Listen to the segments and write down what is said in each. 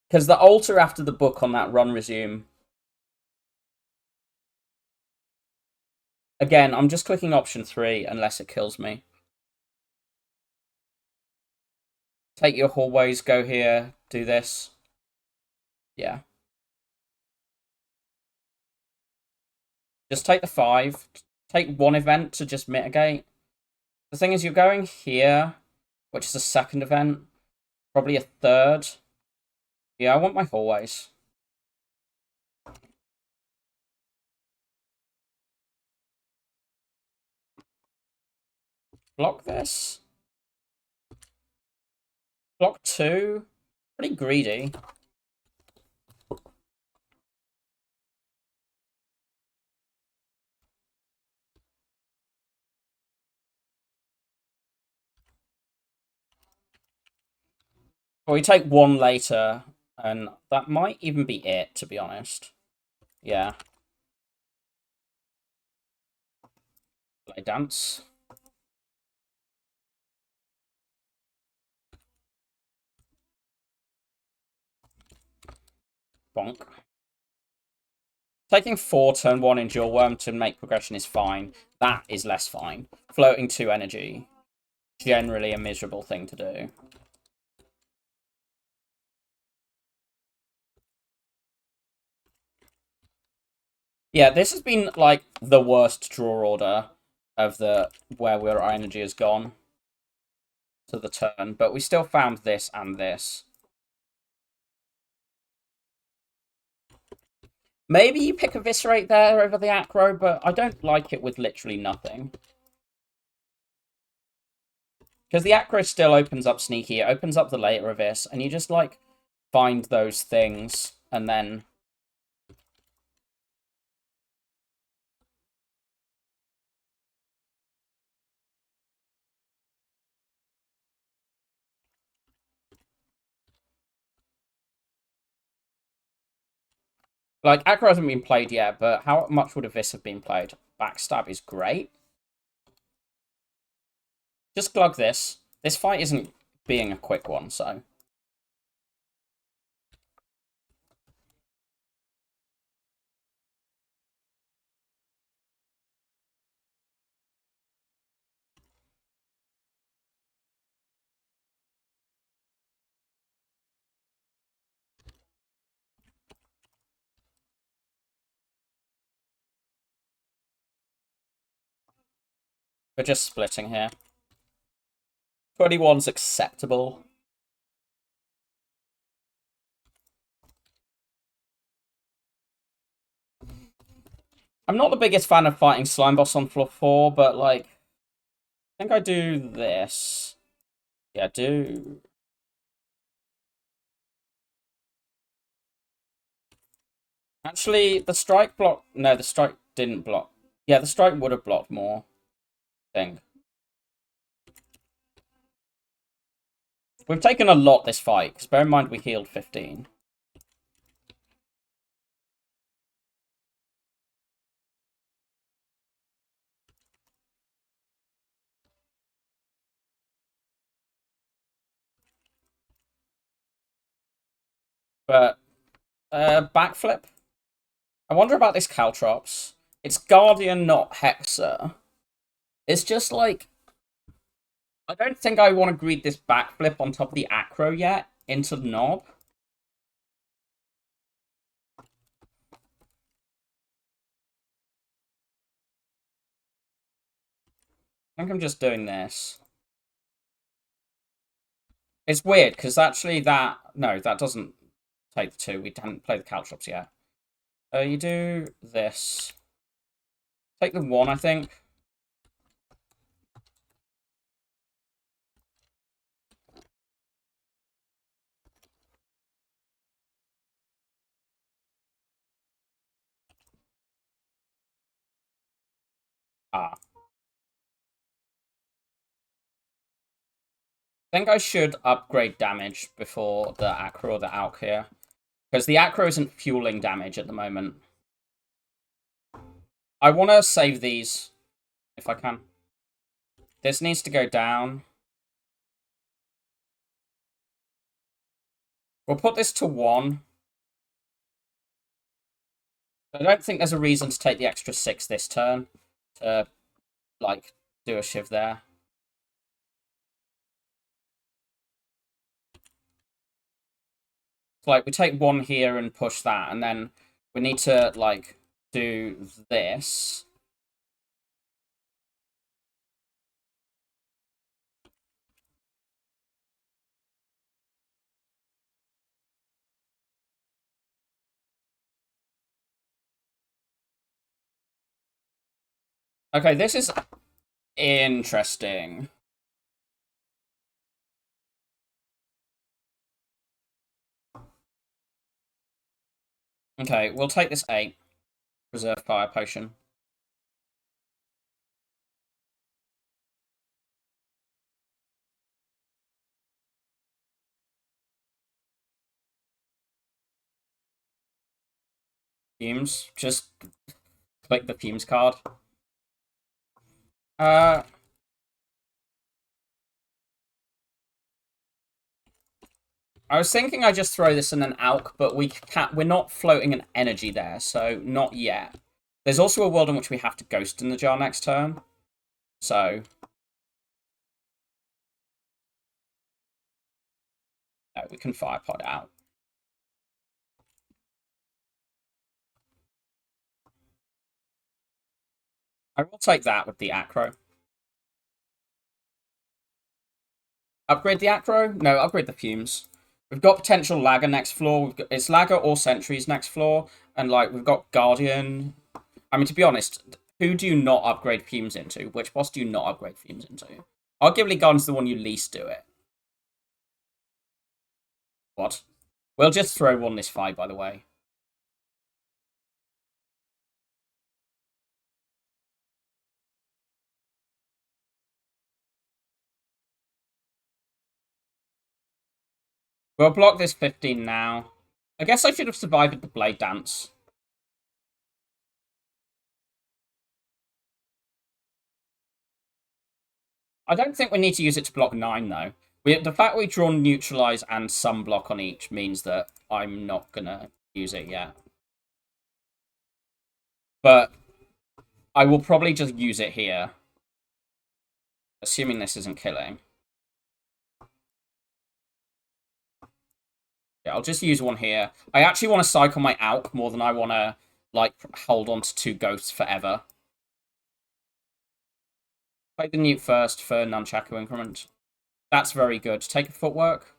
Because the altar after the book on that run resume. Again, I'm just clicking option 3 unless it kills me. Take your hallways, go here, do this. Yeah. Just take the 5. Take one event to just mitigate. The thing is, you're going here, which is a second event. Probably a third. Yeah, I want my hallways. Block this. Block 2. Pretty greedy. Well, we take 1 later, and that might even be it, to be honest. Yeah. Play dance. Bonk. Taking 4 turn 1 Endure Worm to make progression is fine. That is less fine. Floating 2 energy. Generally a miserable thing to do. Yeah, this has been, like, the worst draw order of the where our energy has gone to the turn, but we still found this and this. Maybe you pick Eviscerate there over the Acro, but I don't like it with literally nothing. Because the Acro still opens up Sneaky, it opens up the later Avis, and you just, like, find those things, and then... Like, Acro hasn't been played yet, but how much would Avis have been played? Backstab is great. Just glug this. This fight isn't being a quick one, so... We're just splitting here. 21's acceptable. I'm not the biggest fan of fighting Slime Boss on floor 4, but, like... I think I do this. Yeah, do... Actually, the strike block... No, the strike didn't block. Yeah, the strike would have blocked more. I think. We've taken a lot this fight, because bear in mind we healed 15. But, backflip? I wonder about this Caltrops. It's Guardian, not Hexer. It's just like... I don't think I want to greet this backflip on top of the Acro yet into the knob. I think I'm just doing this. It's weird, because actually that... No, that doesn't take the 2. We haven't played the Caltrops yet. You do this. Take the 1, I think. Ah. I think I should upgrade damage before the Acro or the Alk here. Because the Acro isn't fueling damage at the moment. I want to save these, if I can. This needs to go down. We'll put this to 1. I don't think there's a reason to take the extra 6 this turn to, like, do a shiv there. So, like, we take 1 here and push that, and then we need to, like, do this. Okay, this is interesting. Okay, we'll take this 8. Reserve fire potion. Fumes. Just click the fumes card. I was thinking I just throw this in an alk, but we're not floating an energy there, so not yet. There's also a world in which we have to ghost in the jar next turn. So no, we can fire pod out. I will take that with the acro. Upgrade the acro? No, upgrade the fumes. We've got potential lagger next floor. It's lagger or sentries next floor, and like we've got guardian. I mean, to be honest, who do you not upgrade fumes into? Which boss do you not upgrade fumes into? Arguably, guardian's the one you least do it. What? We'll just throw 1 this fight, by the way. We'll block this 15 now. I guess I should have survived the blade dance. I don't think we need to use it to block 9, though. The fact we draw neutralize and some block on each means that I'm not gonna use it yet. But I will probably just use it here. Assuming this isn't killing. Yeah, I'll just use 1 here. I actually want to cycle my Alk more than I want to, like, hold on to 2 ghosts forever. Play the Newt first for Nunchaku increment. That's very good. Take a footwork.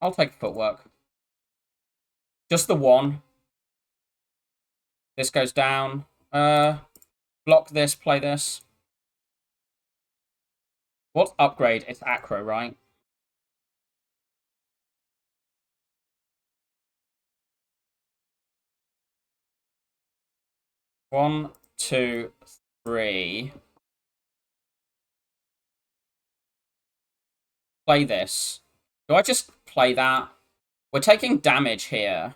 I'll take a footwork. Just the 1. This goes down. Block this, play this. What's upgrade? It's acro, right? One, two, 3. Play this. Do I just play that? We're taking damage here.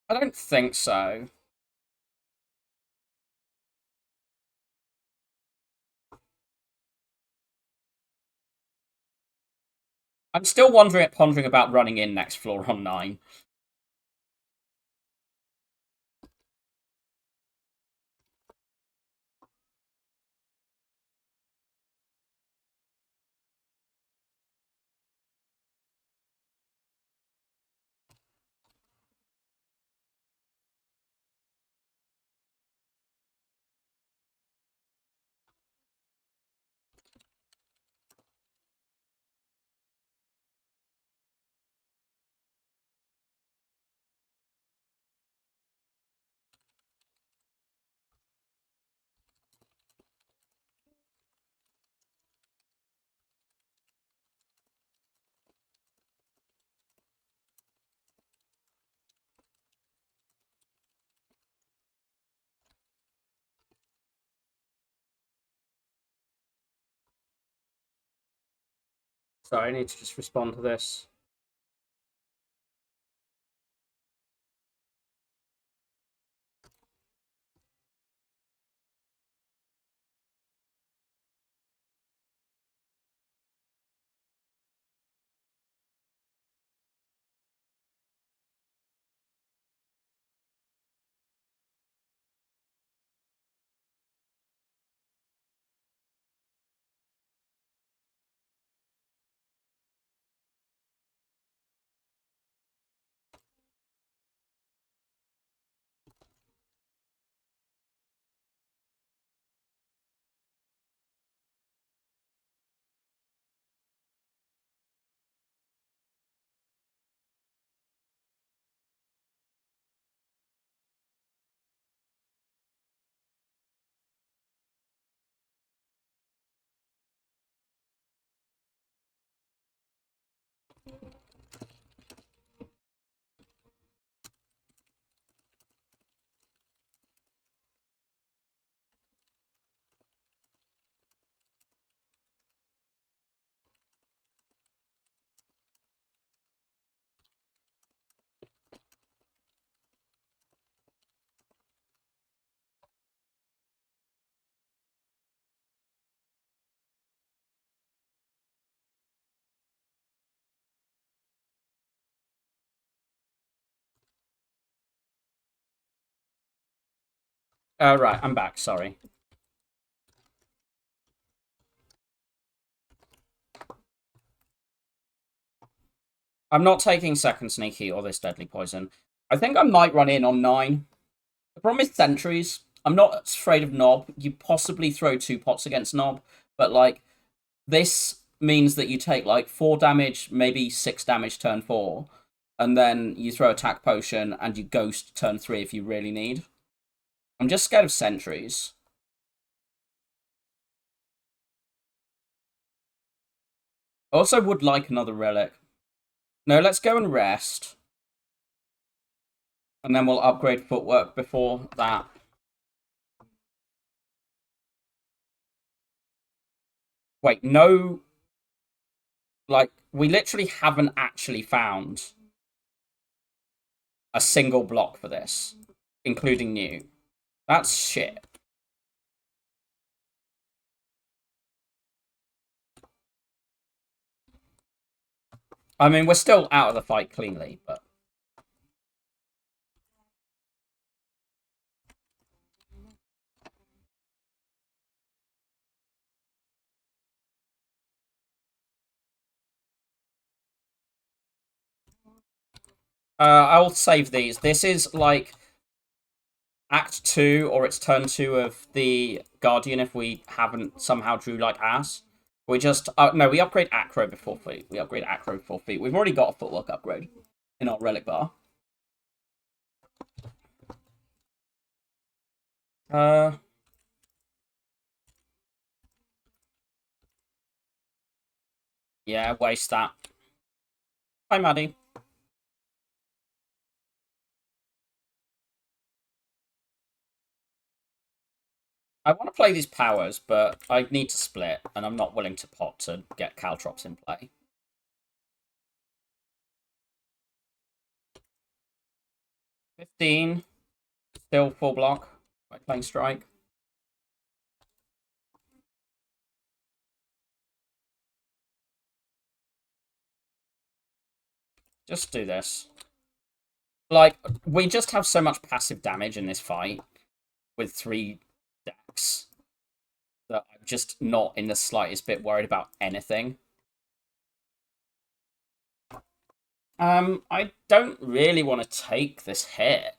I don't think so. I'm still pondering about running in next floor on 9. So I need to just respond to this. Right, I'm back, sorry. I'm not taking second sneaky or this deadly poison. I think I might run in on 9. The problem is sentries. I'm not afraid of Knob. You possibly throw 2 pots against Knob, but like this means that you take like 4 damage, maybe 6 damage turn 4, and then you throw attack potion and you ghost turn 3 if you really need. I'm just scared of sentries. I also would like another relic. No, let's go and rest. And then we'll upgrade footwork before that. Wait, no. Like, we literally haven't actually found a single block for this, including new. That's shit. I mean, we're still out of the fight cleanly, but... I'll save these. This is, like, Act 2, or it's turn 2 of the Guardian if we haven't somehow drew, like, ass. We just... no, we upgrade Acro before feet. We upgrade Acro before feet. We've already got a footwork upgrade in our relic bar. Yeah, waste that. Hi, Maddie. I want to play these powers, but I need to split, and I'm not willing to pot to get Caltrops in play. 15. Still full block by playing Strike. Just do this. Like, we just have so much passive damage in this fight with 3 decks that I'm just not in the slightest bit worried about anything. I don't really want to take this hit,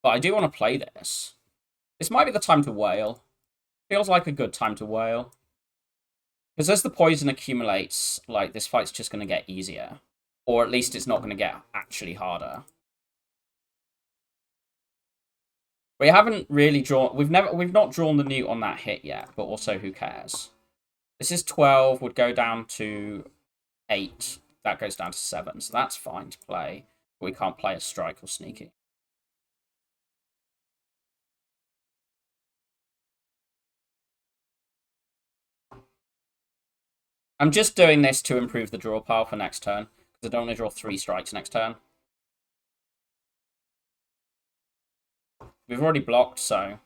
but I do want to play this. This might be the time to wail. Feels like a good time to wail. Because as the poison accumulates, like, this fight's just going to get easier. Or at least it's not going to get actually harder. We haven't really drawn... We've not drawn the newt on that hit yet, but also who cares? This is 12, would go down to 8. That goes down to 7, so that's fine to play. But we can't play a strike or sneaky. I'm just doing this to improve the draw pile for next turn, because I don't want to draw 3 strikes next turn. We've already blocked, so...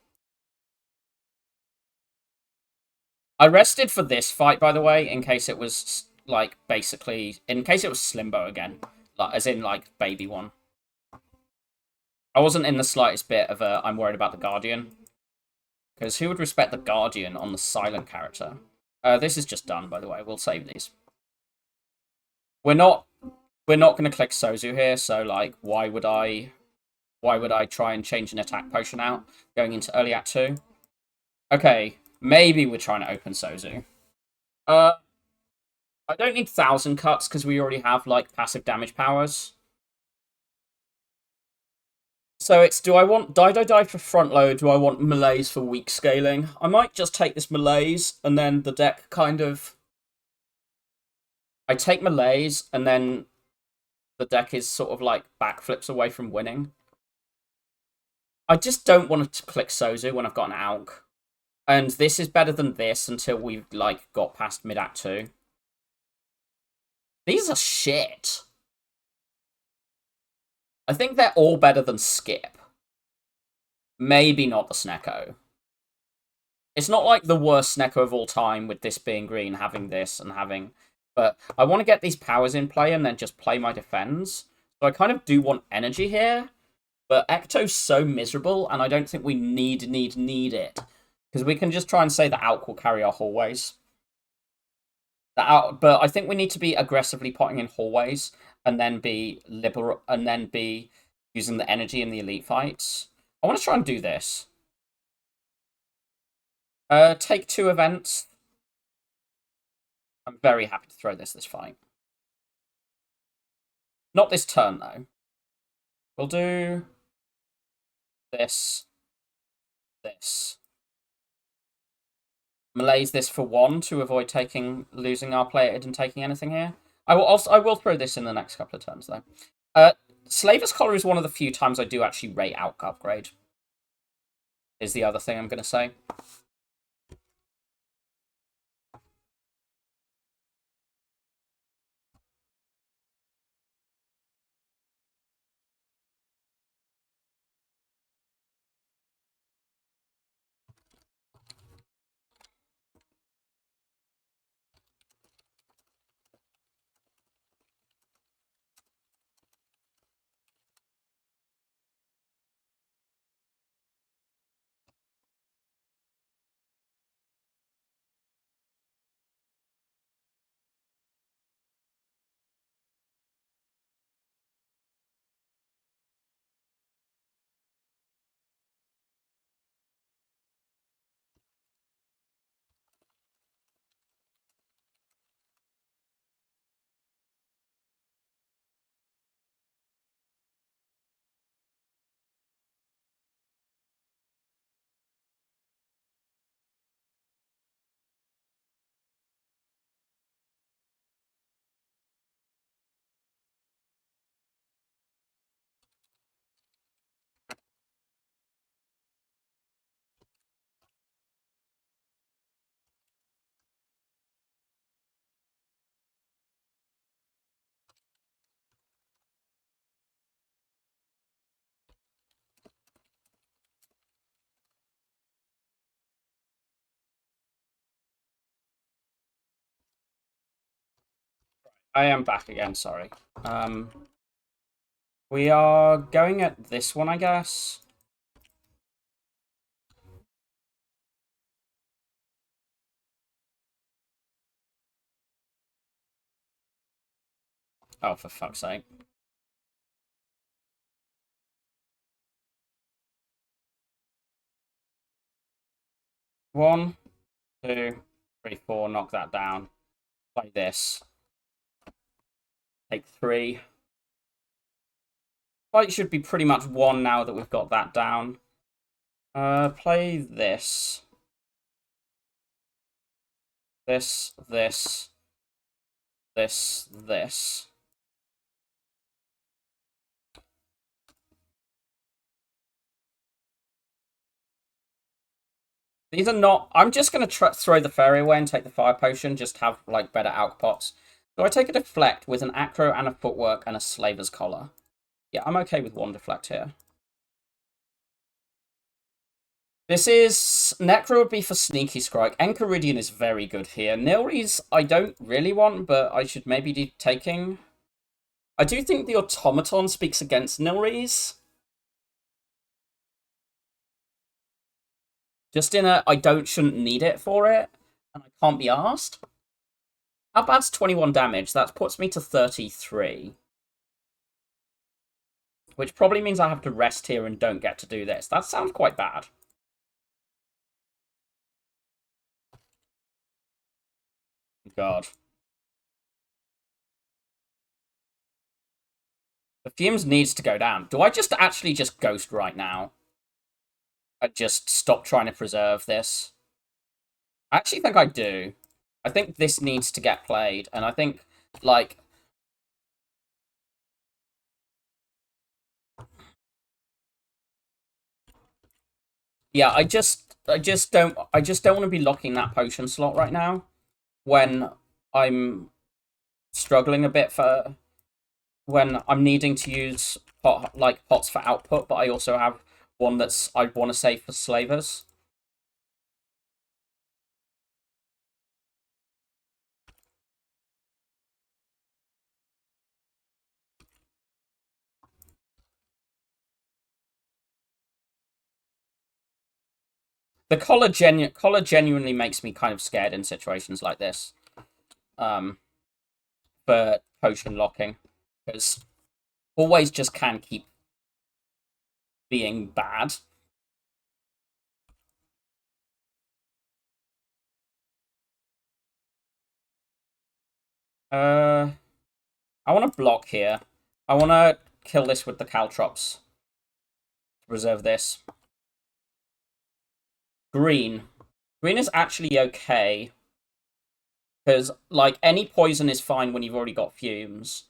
I rested for this fight, by the way, in case it was, like, basically... In case it was Slimbo again. Like, as in, like, baby one. I wasn't in the slightest bit of a... I'm worried about the Guardian. Because who would respect the Guardian on the silent character? This is just done, by the way. We'll save these. We're not going to click Sozu here, so, like, why would I try and change an attack potion out going into early Act 2? Okay, maybe we're trying to open Sozu. I don't need 1,000 cuts because we already have, like, passive damage powers. So it's, do I want die for front load? Do I want melees for weak scaling? I might just take this melees and then the deck kind of I take Malaise, and then the deck is sort of like backflips away from winning. I just don't want to click Sozu when I've got an Alk. And this is better than this until we've, like, got past mid-act 2. These are shit. I think they're all better than Skip. Maybe not the Snecko. It's not like the worst Snecko of all time with this being green, having this and having... But I want to get these powers in play and then just play my defense. So I kind of do want energy here. But Ecto's so miserable, and I don't think we need it. Because we can just try and say that Alk will carry our hallways. But I think we need to be aggressively potting in hallways, and then be liberal, and then be using the energy in the elite fights. I want to try and do this. Take 2 events. I'm very happy to throw this fight. Not this turn, though. We'll do this. Malaise this for 1 to avoid losing our player and taking anything here. I will throw this in the next couple of turns, though. Slaver's Collar is one of the few times I do actually rate Alk upgrade. Is the other thing I'm going to say. I am back again, sorry. We are going at this one, I guess. Oh, for fuck's sake. One, 2, 3, 4, knock that down. Play this. Take 3. Fight should be pretty much 1 now that we've got that down. Play this. This. These are not... I'm just going to throw the fairy away and take the fire potion, just have, like, better Alk pots. So I take a deflect with an acro and a footwork and a slaver's collar. Yeah, I'm okay with 1 deflect here. This is... Necro would be for Sneaky Strike. Enchiridion is very good here. Nilry's I don't really want, but I should maybe be taking... I do think the Automaton speaks against Nilry's. Just in a shouldn't need it for it, and I can't be asked. How bad's 21 damage? That puts me to 33. Which probably means I have to rest here and don't get to do this. That sounds quite bad. God. The fumes needs to go down. Do I just actually just ghost right now? I just stop trying to preserve this. I actually think I do. I think this needs to get played, and I think Like, yeah, I just don't want to be locking that potion slot right now when I'm struggling a bit for when I'm needing to use pots for output, but I also have one that's I want to save for slavers. The collar genuinely makes me kind of scared in situations like this. Um, for potion locking, because always just can keep being bad. Uh, I want to block here. I want to kill this with the caltrops to preserve this. Green. Green is actually okay. Because, like, any poison is fine when you've already got fumes.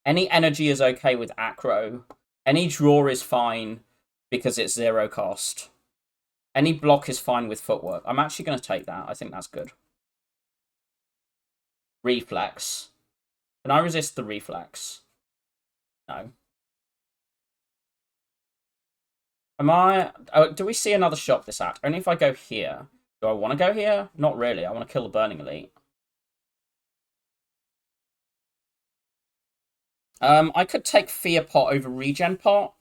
Any energy is okay with acro. Any draw is fine because it's 0 cost. Any block is fine with footwork. I'm actually going to take that. I think that's good. Reflex. Can I resist the reflex? No. Am I... Oh, do we see another shop this at? Only if I go here. Do I want to go here? Not really. I want to kill the Burning Elite. I could take Fear Pot over Regen Pot.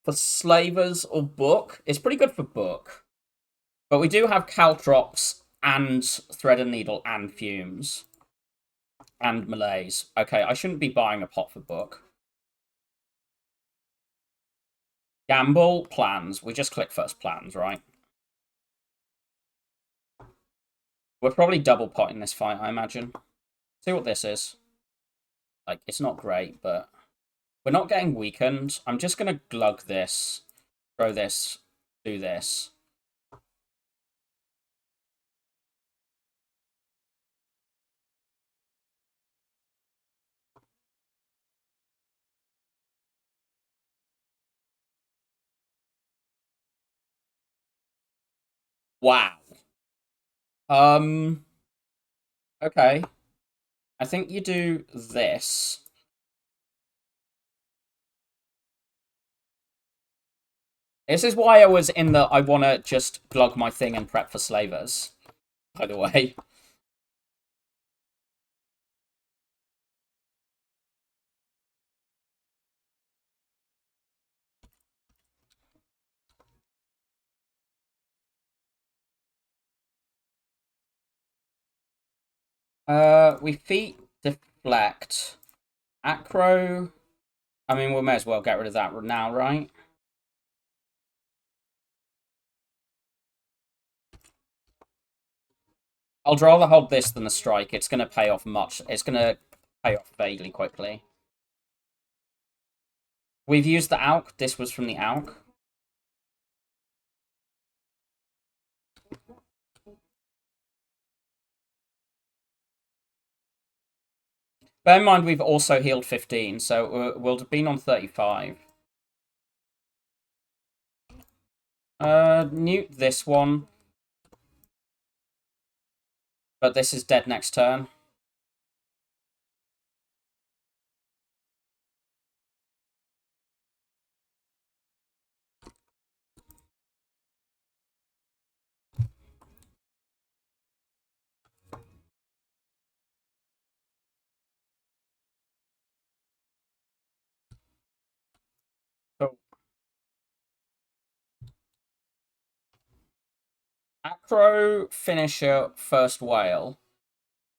For Slavers or Book. It's pretty good for Book. But we do have Caltrops and Thread and Needle and Fumes. And Malaise. Okay, I shouldn't be buying a pot for Book. Gamble, plans. We just click first plans, right? We're probably double potting this fight, I imagine. See what this is. Like, it's not great, but we're not getting weakened. I'm just going to glug this, throw this, do this. Wow. Okay. I think you do this. This is why I was in the I want to just glug my thing and prep for slavers, by the way. We feet deflect. Acro. I mean, we may as well get rid of that now, right? I'd rather hold this than the strike. It's going to pay off much. It's going to pay off vaguely quickly. We've used the Alk. This was from the Alk. Bear in mind, we've also healed 15, so we'll have been on 35. Newt this one. But this is dead next turn. Cool. Acro finisher first whale.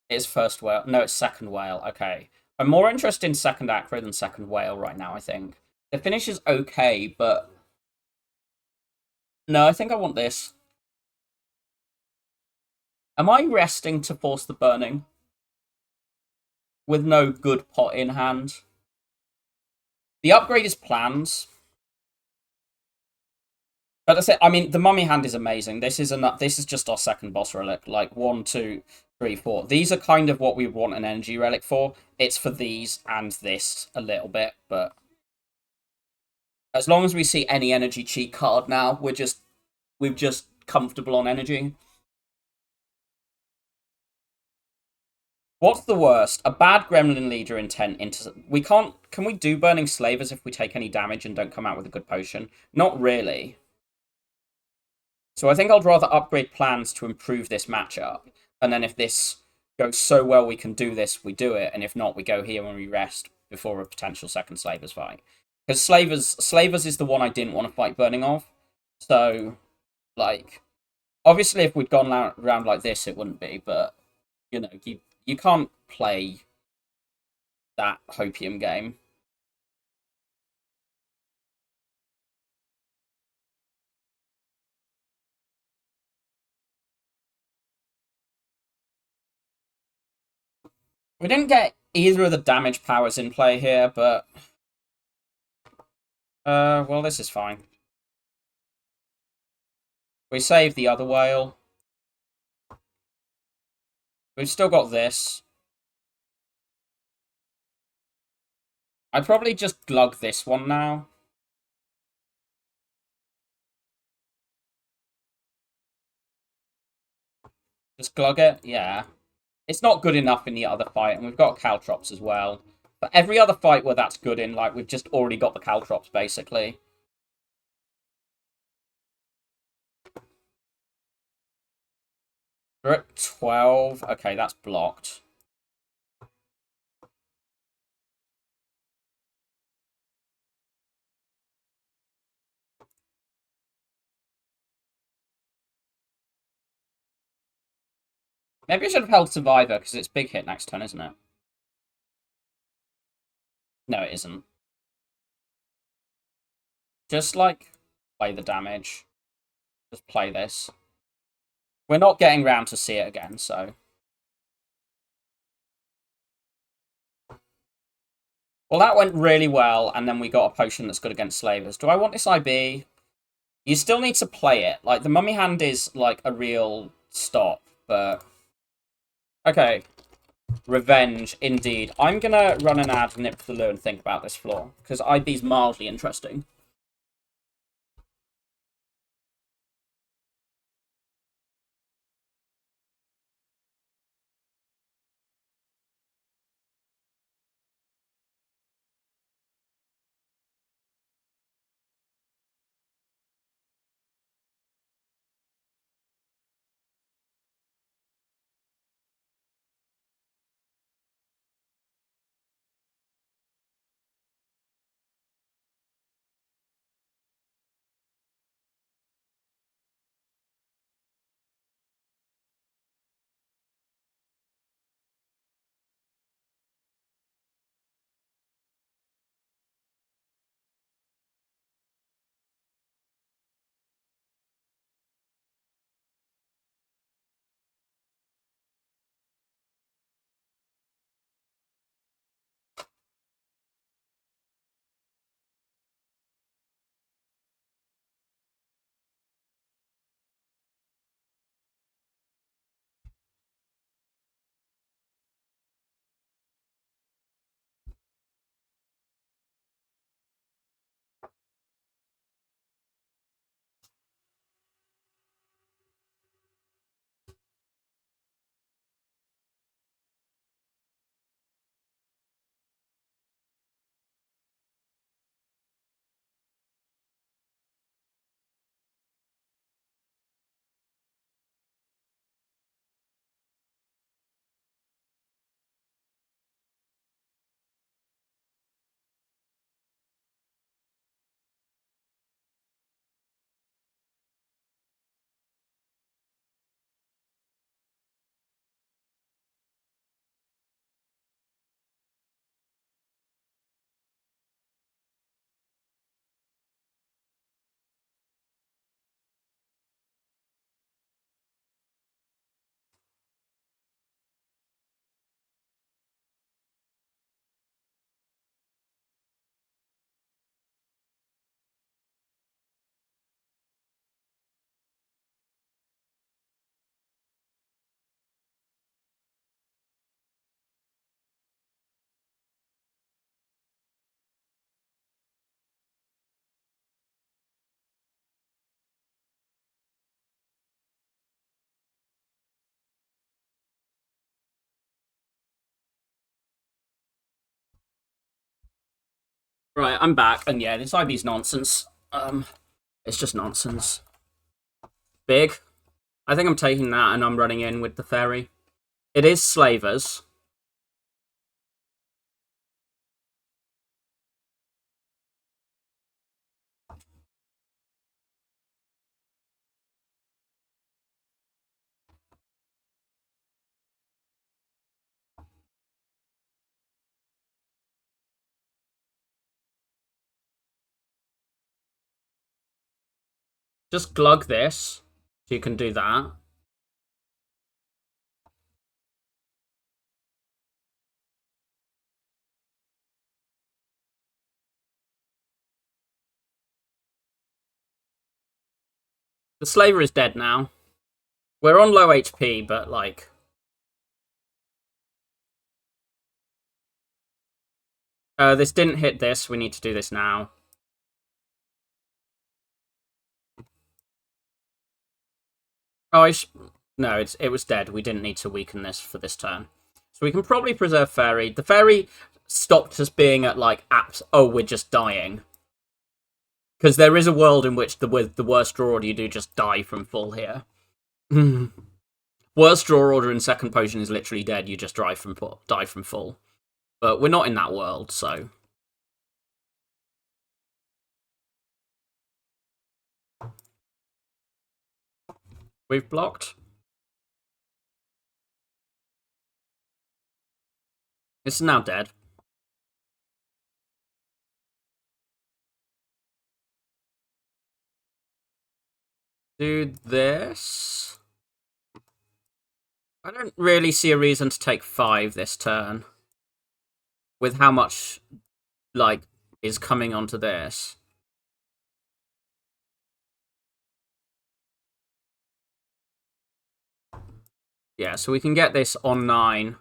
It's first whale. No, it's second whale. Okay. I'm more interested in second acro than second whale right now, I think. The finish is okay, but... No, I think I want this. Am I resting to force the burning? With no good pot in hand? The upgrade is plans. But that's it. I mean, the mummy hand is amazing. This is just our second boss relic. Like, 1, 2... 3, 4. These are kind of what we want an energy relic for. It's for these and this a little bit, but as long as we see any energy cheat card now, we're just comfortable on energy. What's the worst? A bad gremlin leader intent into we can't can we do burning slavers if we take any damage and don't come out with a good potion? Not really. So I think I'd rather upgrade plans to improve this matchup. And then if this goes so well we can do this, we do it. And if not, we go here when we rest before a potential second Slavers fight. Because Slavers is the one I didn't want to fight Burning of. So, like, obviously if we'd gone around like this, it wouldn't be. But, you know, you can't play that Hopium game. We didn't get either of the damage powers in play here, but well, this is fine. We saved the other whale. We've still got this. I'd probably just glug this one now. Just glug it? Yeah. It's not good enough in the other fight, and we've got Caltrops as well. But every other fight where that's good in, like, we've just already got the Caltrops, basically. We're at 12. Okay, that's blocked. Maybe I should have held Survivor, because it's big hit next turn, isn't it? No, it isn't. Just, like, play the damage. Just play this. We're not getting round to see it again, so... Well, that went really well, and then we got a potion that's good against slavers. Do I want this IB? You still need to play it. Like, the mummy hand is, like, a real stop, but... Okay. Revenge, indeed. I'm gonna run an ad, nip the loo, and think about this floor, because IB's mildly interesting. Right, I'm back, and yeah, this IB's nonsense. It's just nonsense. Big. I think I'm taking that, and I'm running in with the fairy. It is slavers. Just glug this, so you can do that. The slaver is dead now. We're on low HP, but like... this didn't hit this, we need to do this now. Oh, no, it was dead. We didn't need to weaken this for this turn. So we can probably preserve fairy. The fairy stopped us being at, like, apps. Oh, we're just dying. Because there is a world in which with the worst draw order, you do just die from full here. Worst draw order in second potion is literally dead. You just die from full. But we're not in that world, so... We've blocked. It's now dead. Do this. I don't really see a reason to take 5 this turn. With how much, like, is coming onto this. Yeah, so we can get this on 9.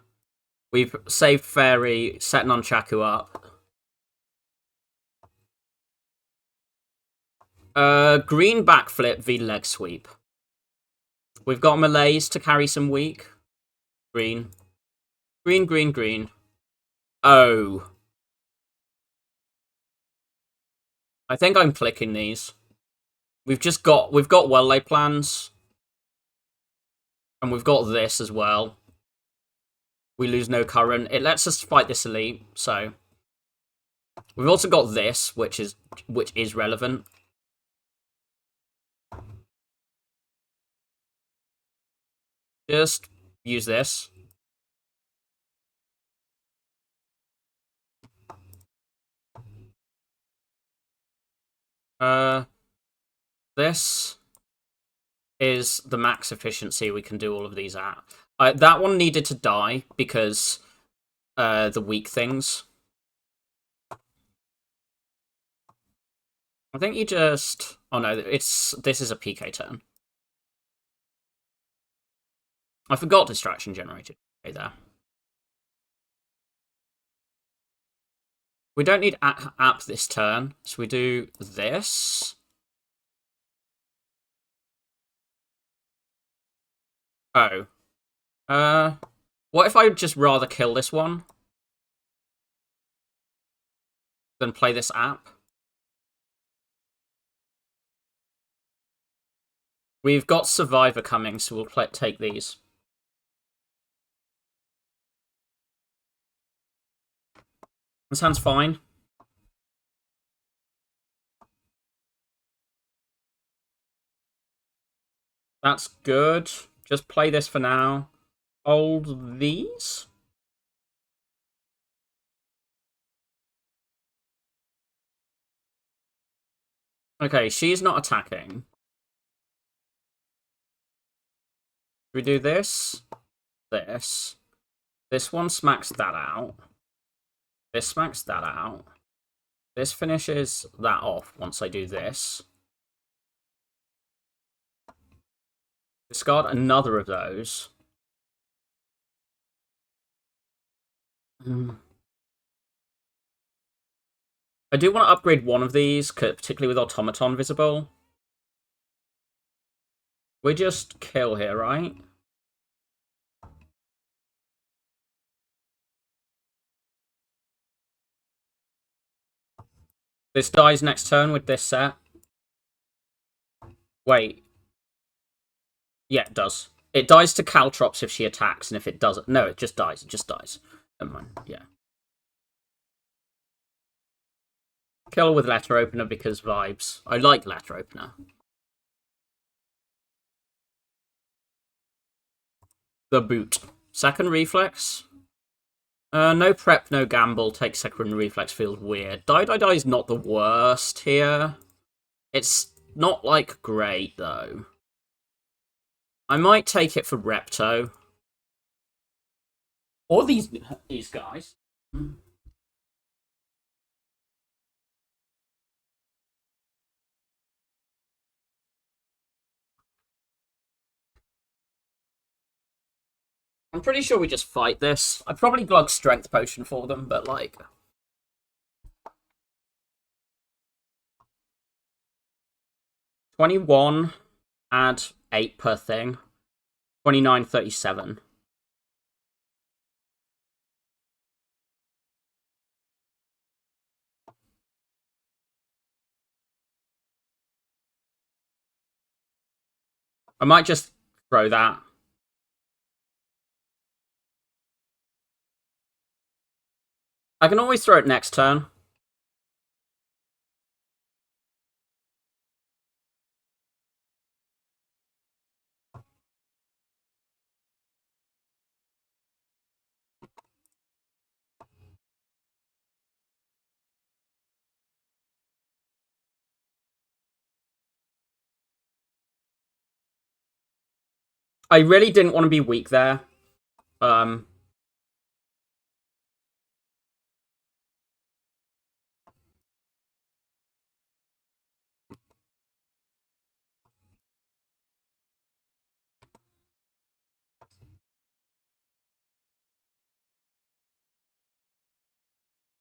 We've saved fairy, set Nunchaku up. Green backflip v leg sweep. We've got melees to carry some weak. Green. Green, green, green. Oh. I think I'm clicking these. We've got well-lay plans. And we've got this as well. We lose no current. It lets us fight this elite, so... We've also got this, which is relevant. Just use this. This is the max efficiency we can do all of these at. That one needed to die because the weak things. I think you just... Oh no, this is a PK turn. I forgot distraction generated there. We don't need app this turn, so we do this. Oh. What if I would just rather kill this one than play this app? We've got Survivor coming, so we'll take these. This hand's fine. That's good. Just play this for now. Hold these. Okay, she's not attacking. We do this. This. This one smacks that out. This smacks that out. This finishes that off once I do this. Discard another of those. I do want to upgrade one of these, particularly with Automaton visible. We just kill here, right? This dies next turn with this set. Wait. Yeah, it does. It dies to Caltrops if she attacks, and if it doesn't... No, it just dies. It just dies. Never mind. Yeah. Kill with Letter Opener because vibes. I like Letter Opener. The boot. Second reflex. No prep, no gamble. Take second reflex feels weird. Die is not the worst here. It's not, like, great, though. I might take it for Repto. Or these guys. I'm pretty sure we just fight this. I'd probably glug Strength Potion for them, but, like... 21, add 8 per thing. 29, 37. I might just throw that. I can always throw it next turn. I really didn't want to be weak there.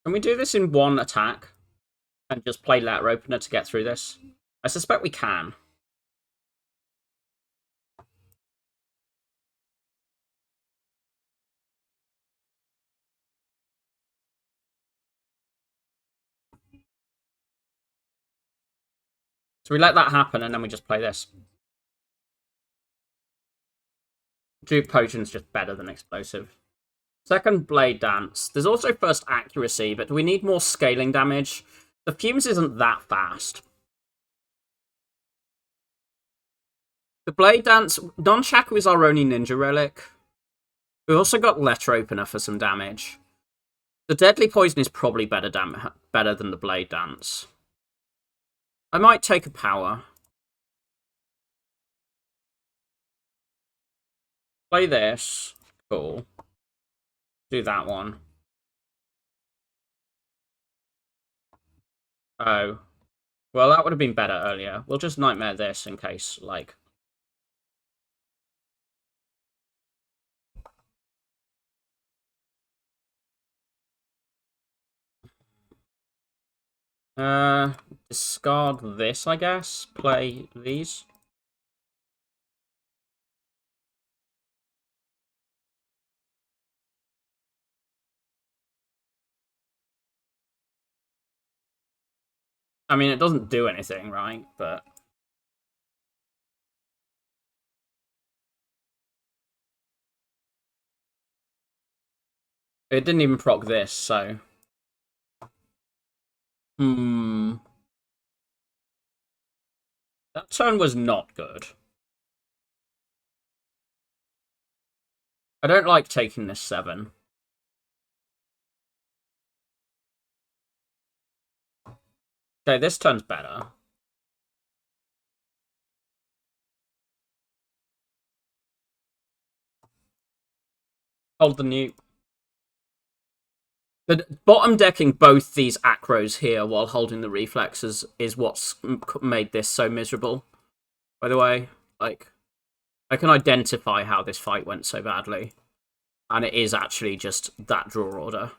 Can we do this in one attack? And just play Letter Opener to get through this? I suspect we can. So we let that happen, and then we just play this. Dupe Potion's just better than Explosive. Second, Blade Dance. There's also first Accuracy, but do we need more scaling damage? The Fumes isn't that fast. The Blade Dance... Nunchaku is our only ninja relic. We've also got Letter Opener for some damage. The Deadly Poison is probably better than the Blade Dance. I might take a power. Play this. Cool. Do that one. Oh. Well, that would have been better earlier. We'll just Nightmare this in case, like... Discard this, I guess. Play these. I mean, it doesn't do anything, right? But... it didn't even proc this, so... That turn was not good. I don't like taking this 7. Okay, this turn's better. Hold the nuke. The bottom decking both these acros here while holding the reflexes is what's made this so miserable. By the way, like, I can identify how this fight went so badly. And it is actually just that draw order.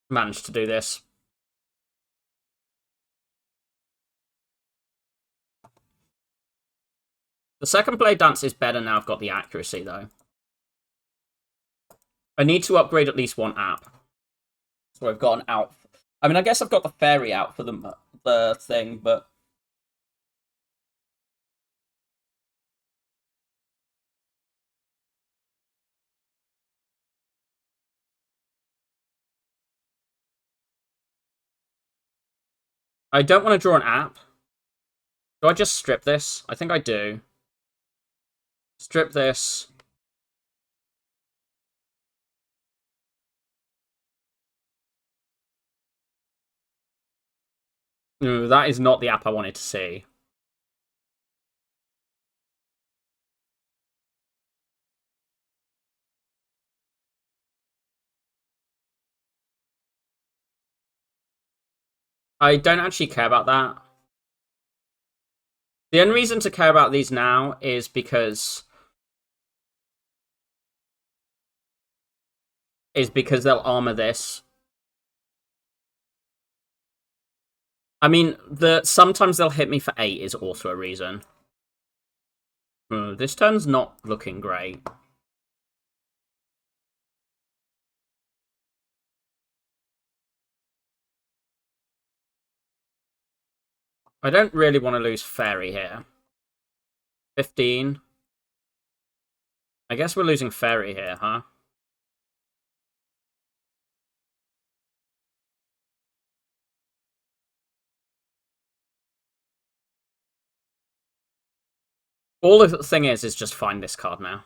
managed to do this. The second blade dance is better now I've got the accuracy, though. I need to upgrade at least one app. So I've got an out. I mean, I guess I've got the fairy out for the thing, but... I don't want to draw an app. Do I just strip this? I think I do. Strip this. No, that is not the app I wanted to see. I don't actually care about that. The only reason to care about these now is because they'll armor this. I mean, sometimes they'll hit me for 8 is also a reason. This turn's not looking great. I don't really want to lose Fairy here. 15. I guess we're losing Fairy here, huh? All the thing is just find this card now.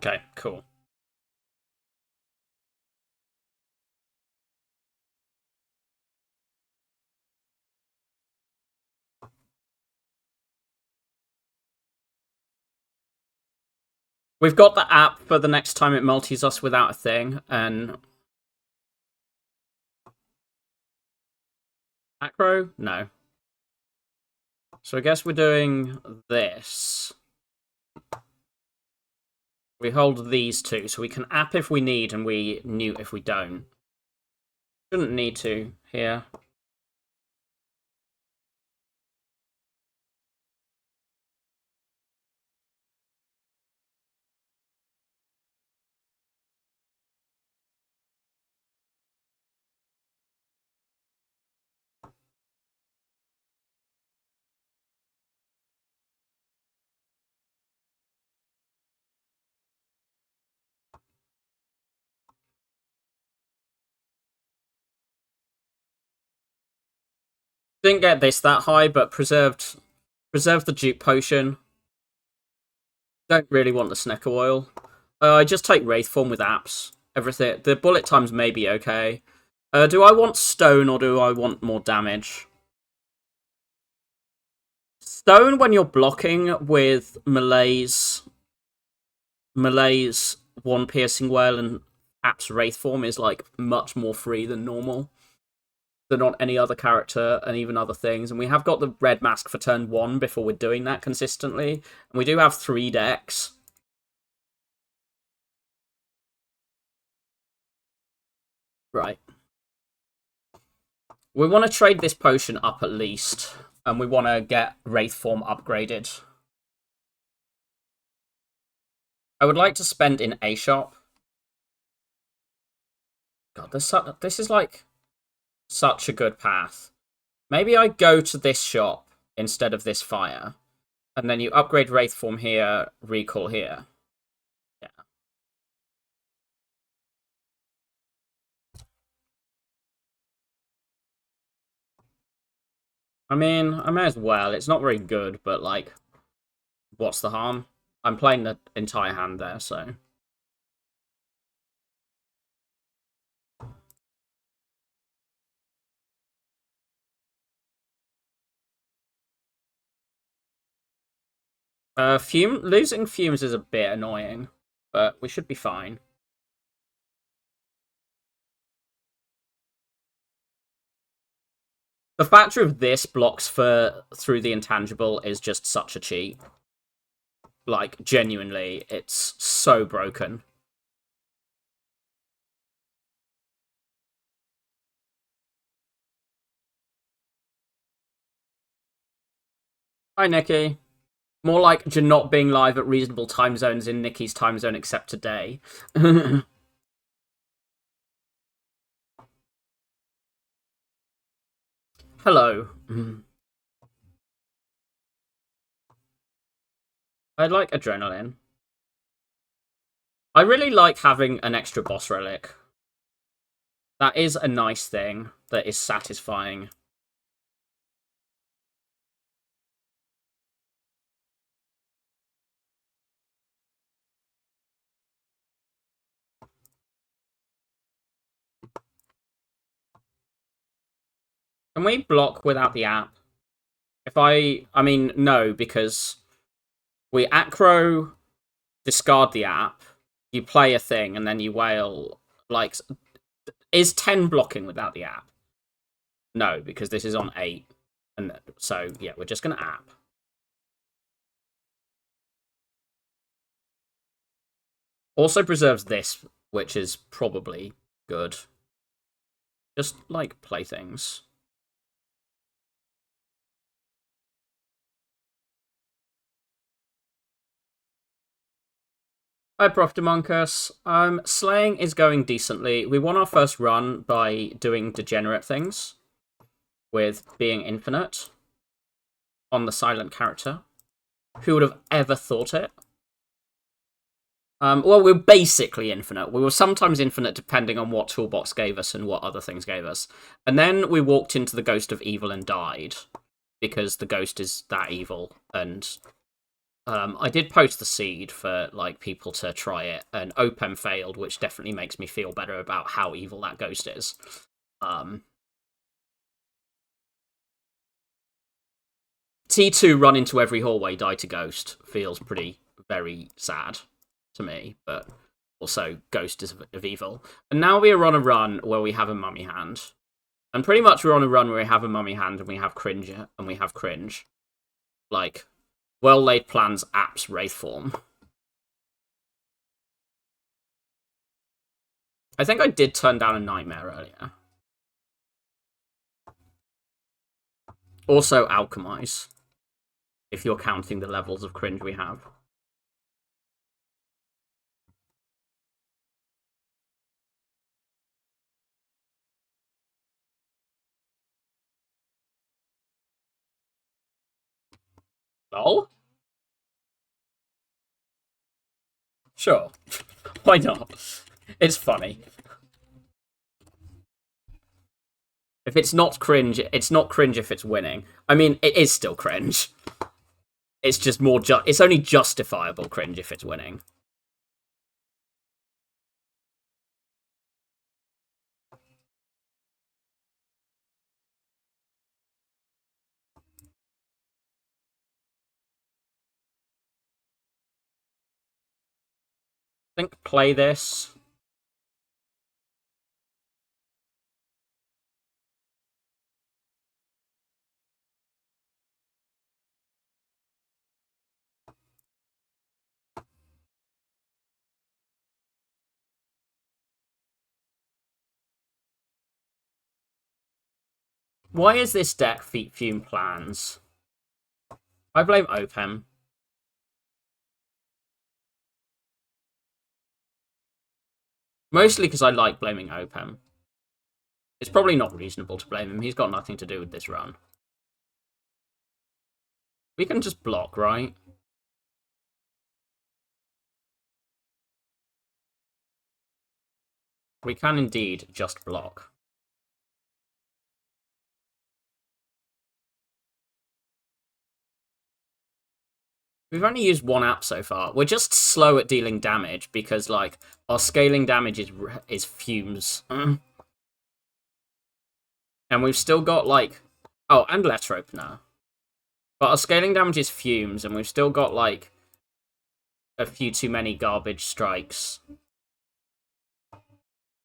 Okay, cool. We've got the app for the next time it multis us without a thing, and... Acro? No. So I guess we're doing this. We hold these two, so we can app if we need, and we newt if we don't. Shouldn't need to here. Didn't get this that high, but preserved the dupe potion. Don't really want the Snecker oil. I just take Wraith form with apps. Everything. The bullet times may be okay. Do I want stone or do I want more damage? Stone when you're blocking with melee's one piercing well and apps Wraith form is like much more free than normal. Than on any other character and even other things. And we have got the red mask for turn 1 before we're doing that consistently. And we do have 3 decks. Right. We want to trade this potion up at least. And we want to get Wraith form upgraded. I would like to spend in a shop. God, this is like such a good path. Maybe I go to this shop instead of this fire. And then you upgrade Wraith form here, recall here. Yeah. I mean, I may as well. It's not very good, but like, what's the harm? I'm playing the entire hand there, so... Losing Fumes is a bit annoying. but we should be fine. The factor of this blocks through the intangible is just such a cheat. Like, genuinely, it's so broken. Hi, Nikki. More like you're not being live at reasonable time zones in Nikki's time zone except today. Hello. I like adrenaline. I really like having an extra boss relic. That is a nice thing that is satisfying. Can we block without the app? I mean, no, because we acro, discard the app, you play a thing, and then you wail. Like, is 10 blocking without the app? No, because this is on 8. And so, yeah, we're just going to app. Also preserves this, which is probably good. Just, like, play things. Hi, Profitemonkus. Slaying is going decently. We won our first run by doing degenerate things with being infinite on the silent character. Who would have ever thought it? Well, we're basically infinite. We were sometimes infinite depending on what Toolbox gave us and what other things gave us. And then we walked into the Ghost of Evil and died. Because the ghost is that evil. And I did post the seed for like people to try it. And Opem failed, which definitely makes me feel better about how evil that ghost is. T2 run into every hallway, die to ghost feels pretty, very sad to me, but also Ghost is of evil. And now we are on a run where we have a mummy hand. And pretty much we're on a run where we have a mummy hand and we have cringe and we have cringe. Like, well-laid plans, apps, wraith form. I think I did turn down a nightmare earlier. Also alchemize, if you're counting the levels of cringe we have. Lol? Sure. Why not? It's funny. If it's not cringe, it's not cringe if it's winning. I mean, it is still cringe. It's just more it's only justifiable cringe if it's winning. I think play this. Why is this deck Feet Fume plans? I blame Opem. Mostly because I like blaming Opem. It's probably not reasonable to blame him. He's got nothing to do with this run. We can just block, right? We can indeed just block. We've only used one app so far. We're just slow at dealing damage because, like, our scaling damage is fumes. And we've still got, like... Oh, and letter opener. But our scaling damage is fumes, and we've still got, like... a few too many garbage strikes.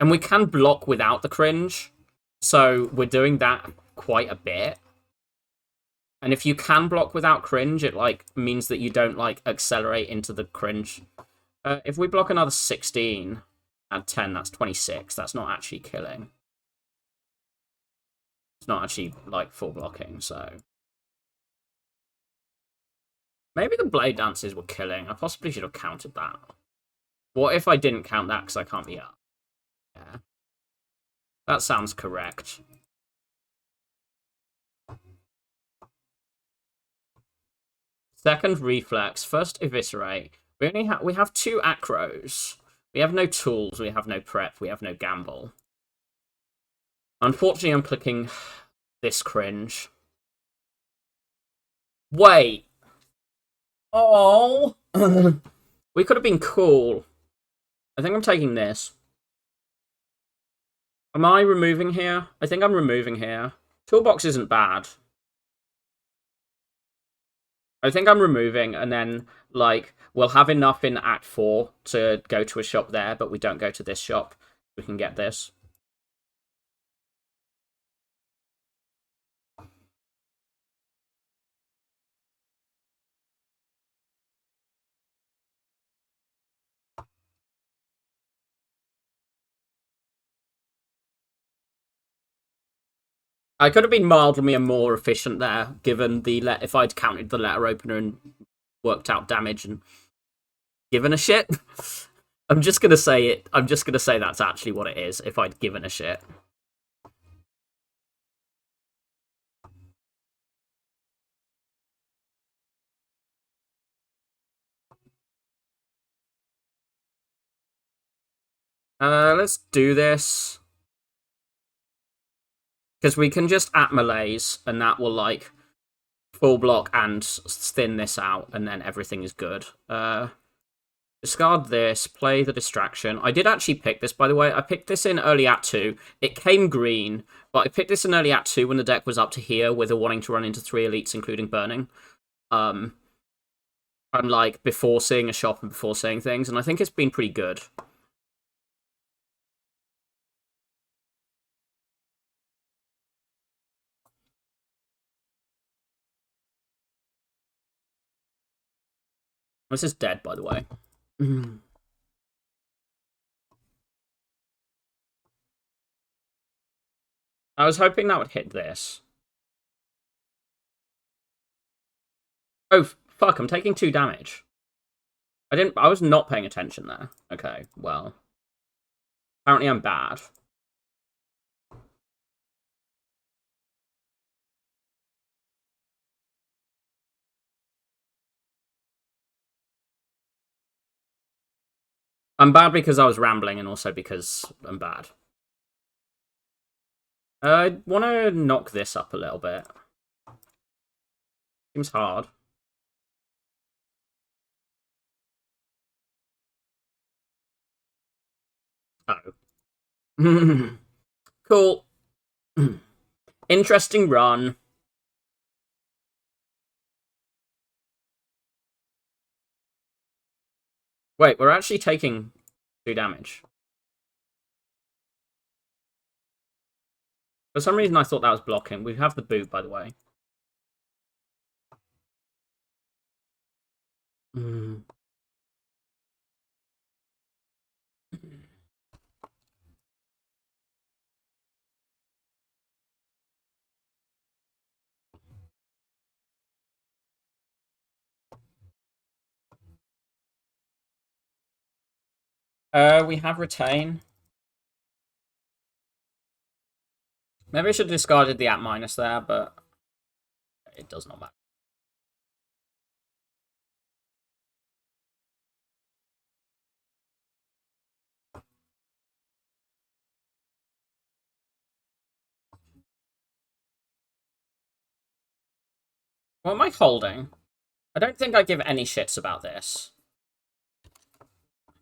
And we can block without the cringe, so we're doing that quite a bit. And if you can block without cringe, it, like, means that you don't, like, accelerate into the cringe. If we block another 16, add 10, that's 26. That's not actually killing. It's not actually, like, full blocking, so... Maybe the blade dances were killing. I possibly should have counted that. What if I didn't count that because I can't be up? Yeah. That sounds correct. Second reflex, first eviscerate. We have 2 acros. We have no tools, we have no prep, we have no gamble. Unfortunately, I'm clicking this cringe. Wait. Oh. We could have been cool. I think I'm taking this. Am I removing here? I think I'm removing here. Toolbox isn't bad. I think I'm removing, and then, like, we'll have enough in Act 4 to go to a shop there, but we don't go to this shop. We can get this. I could have been mildly more efficient there, given the if I'd counted the letter opener and worked out damage and given a shit. I'm just gonna say it. I'm just gonna say that's actually what it is. If I'd given a shit. Let's do this. Because we can just at melees, and that will, like, full block and thin this out, and then everything is good. Discard this, play the distraction. I did actually pick this, by the way. I picked this in early Act 2. It came green, but I picked this in early Act 2 when the deck was up to here, with a wanting to run into 3 elites, including burning. And, like, before seeing a shop and before saying things, and I think it's been pretty good. This is dead, by the way. I was hoping that would hit this. Oh, fuck, I'm taking 2 damage. I was not paying attention there. Okay, well. Apparently I'm bad. I'm bad because I was rambling, and also because I'm bad. I want to knock this up a little bit. Seems hard. Oh. Cool. Interesting run. Wait, we're actually taking 2 damage. For some reason, I thought that was blocking. We have the boot, by the way. We have retain. Maybe I should have discarded the at minus there, but it does not matter. What am I holding? I don't think I give any shits about this.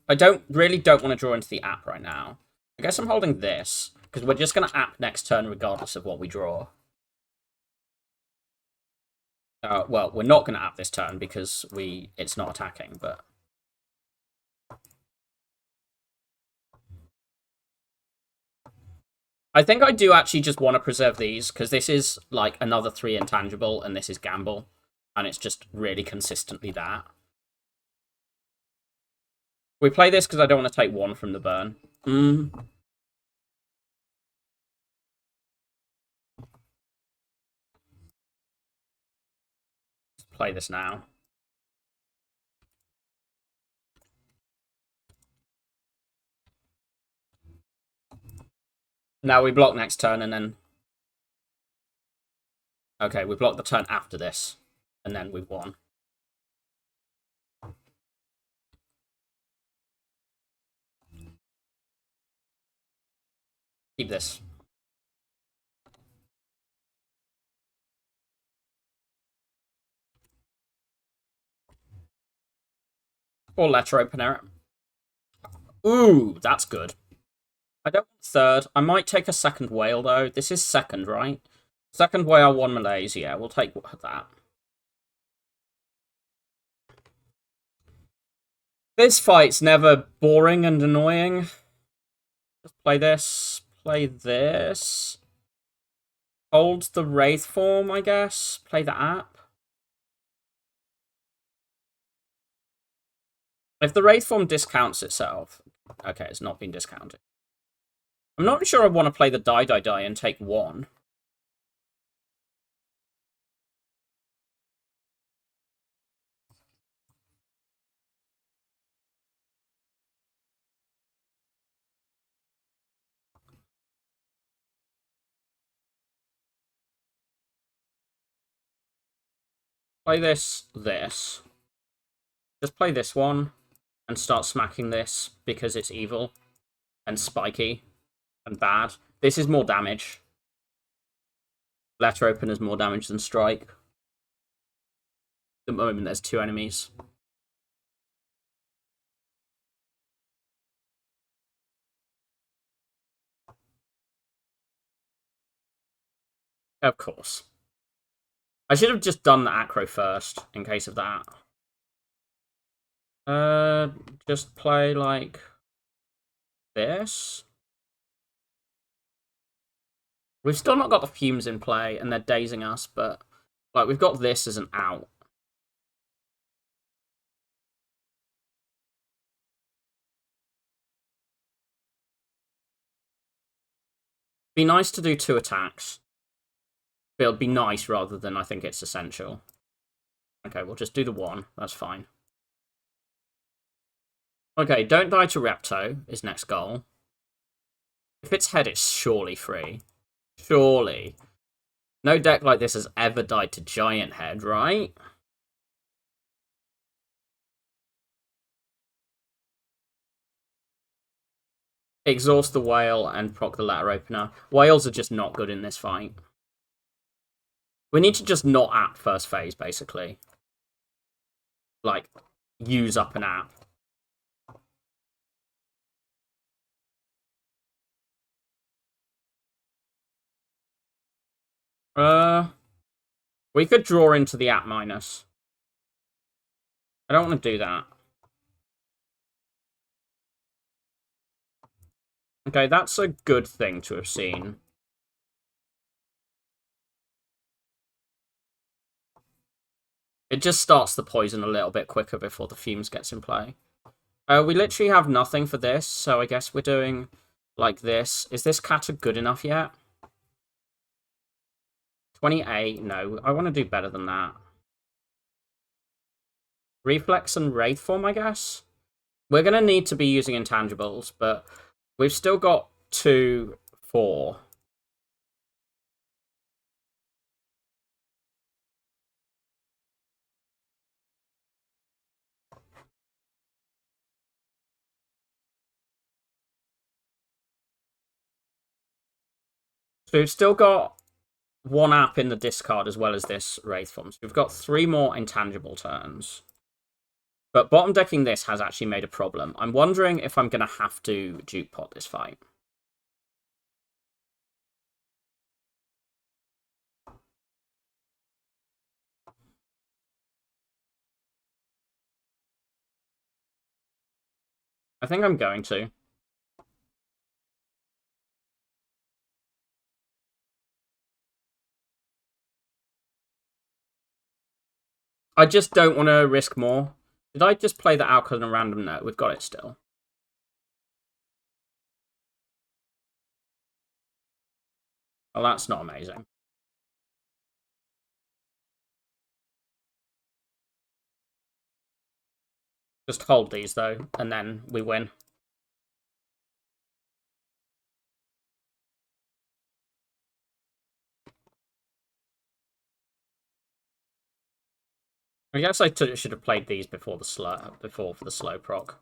I really don't want to draw into the app right now. I guess I'm holding this, because we're just going to app next turn regardless of what we draw. Well, we're not going to app this turn because it's not attacking, but... I think I do actually just want to preserve these, because this is, like, another 3 intangible, and this is gamble. And it's just really consistently that. We play this because I don't want to take 1 from the burn. Let's play this now. Now we block next turn, and then... Okay, we block the turn after this, and then we've won. Keep this. Or letter opener. Ooh, that's good. I don't want 3rd. I might take a 2nd whale, though. This is 2nd, right? 2nd whale, 1 Malaise. Yeah, we'll take that. This fight's never boring and annoying. Just play this. Play this. Hold the Wraith form, I guess. Play the app. If the Wraith form discounts itself... Okay, it's not been discounted. I'm not sure I want to play the die and take 1. Play this. Just play this one and start smacking this because it's evil and spiky and bad. This is more damage. Letter opener is more damage than strike. At the moment, there's 2 enemies. Of course. I should have just done the acro first, in case of that. Just play, like, this. We've still not got the fumes in play, and they're dazing us, but, like, we've got this as an out. Be nice to do 2 attacks. But it'll be nice rather than I think it's essential. Okay, we'll just do the 1. That's fine. Okay, don't die to Repto is next goal. If it's head, it's surely free. Surely. No deck like this has ever died to Giant Head, right? Exhaust the whale and proc the letter opener. Whales are just not good in this fight. We need to just not app first phase, basically. Like, use up an app. We could draw into the app minus. I don't want to do that. Okay, that's a good thing to have seen. It just starts the poison a little bit quicker before the fumes gets in play. We literally have nothing for this, so I guess we're doing like this. Is this kata good enough yet? 28? No, I want to do better than that. Reflex and Wraith form, I guess? We're going to need to be using intangibles, but we've still got 2, 4. So we've still got 1 app in the discard as well as this Wraith form. So we've got 3 more intangible turns. But bottom decking this has actually made a problem. I'm wondering if I'm going to have to Duke Pot this fight. I think I'm going to. I just don't want to risk more. Did I just play that out because of a random note? We've got it still. Well, that's not amazing. Just hold these, though, and then we win. I guess I should have played these before for the slow proc.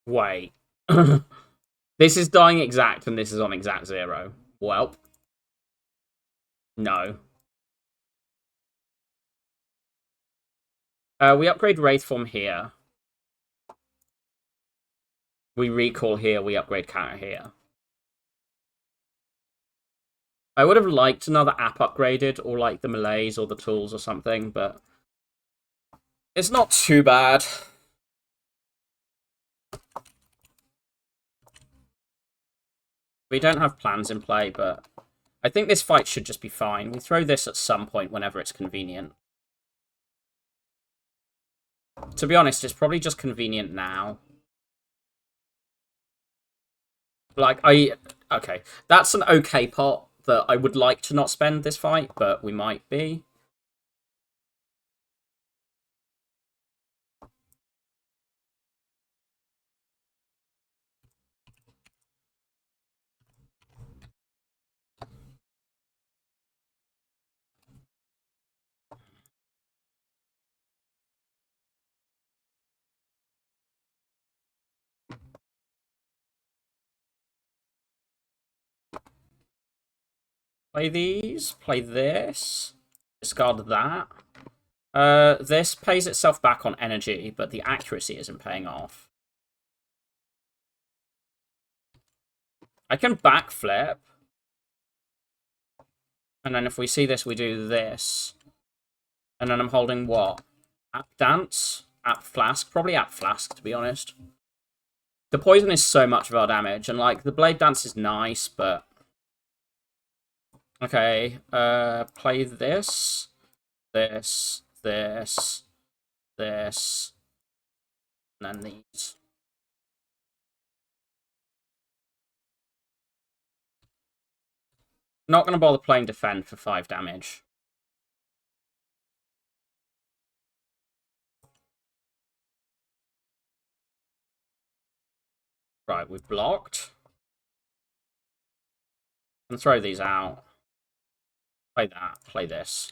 Wait. This is dying exact, and this is on exact 0. Well. No. We upgrade Wraithform here. We recall here, we upgrade counter here. I would have liked another app upgraded, or like the Malays or the tools or something, but it's not too bad. We don't have plans in play, but I think this fight should just be fine. We throw this at some point whenever it's convenient. To be honest, it's probably just convenient now. Like, okay, that's an okay pot that I would like to not spend this fight, but we might be. Play these, play this, discard that. This pays itself back on energy, but the accuracy isn't paying off. I can backflip. And then if we see this, we do this. And then I'm holding what? App Dance? App Flask? Probably App Flask, to be honest. The poison is so much of our damage, and like the Blade Dance is nice, but okay, play this, this, this, this, and then these. Not gonna bother playing defend for 5 damage. Right, we've blocked. And throw these out. Play that, play this.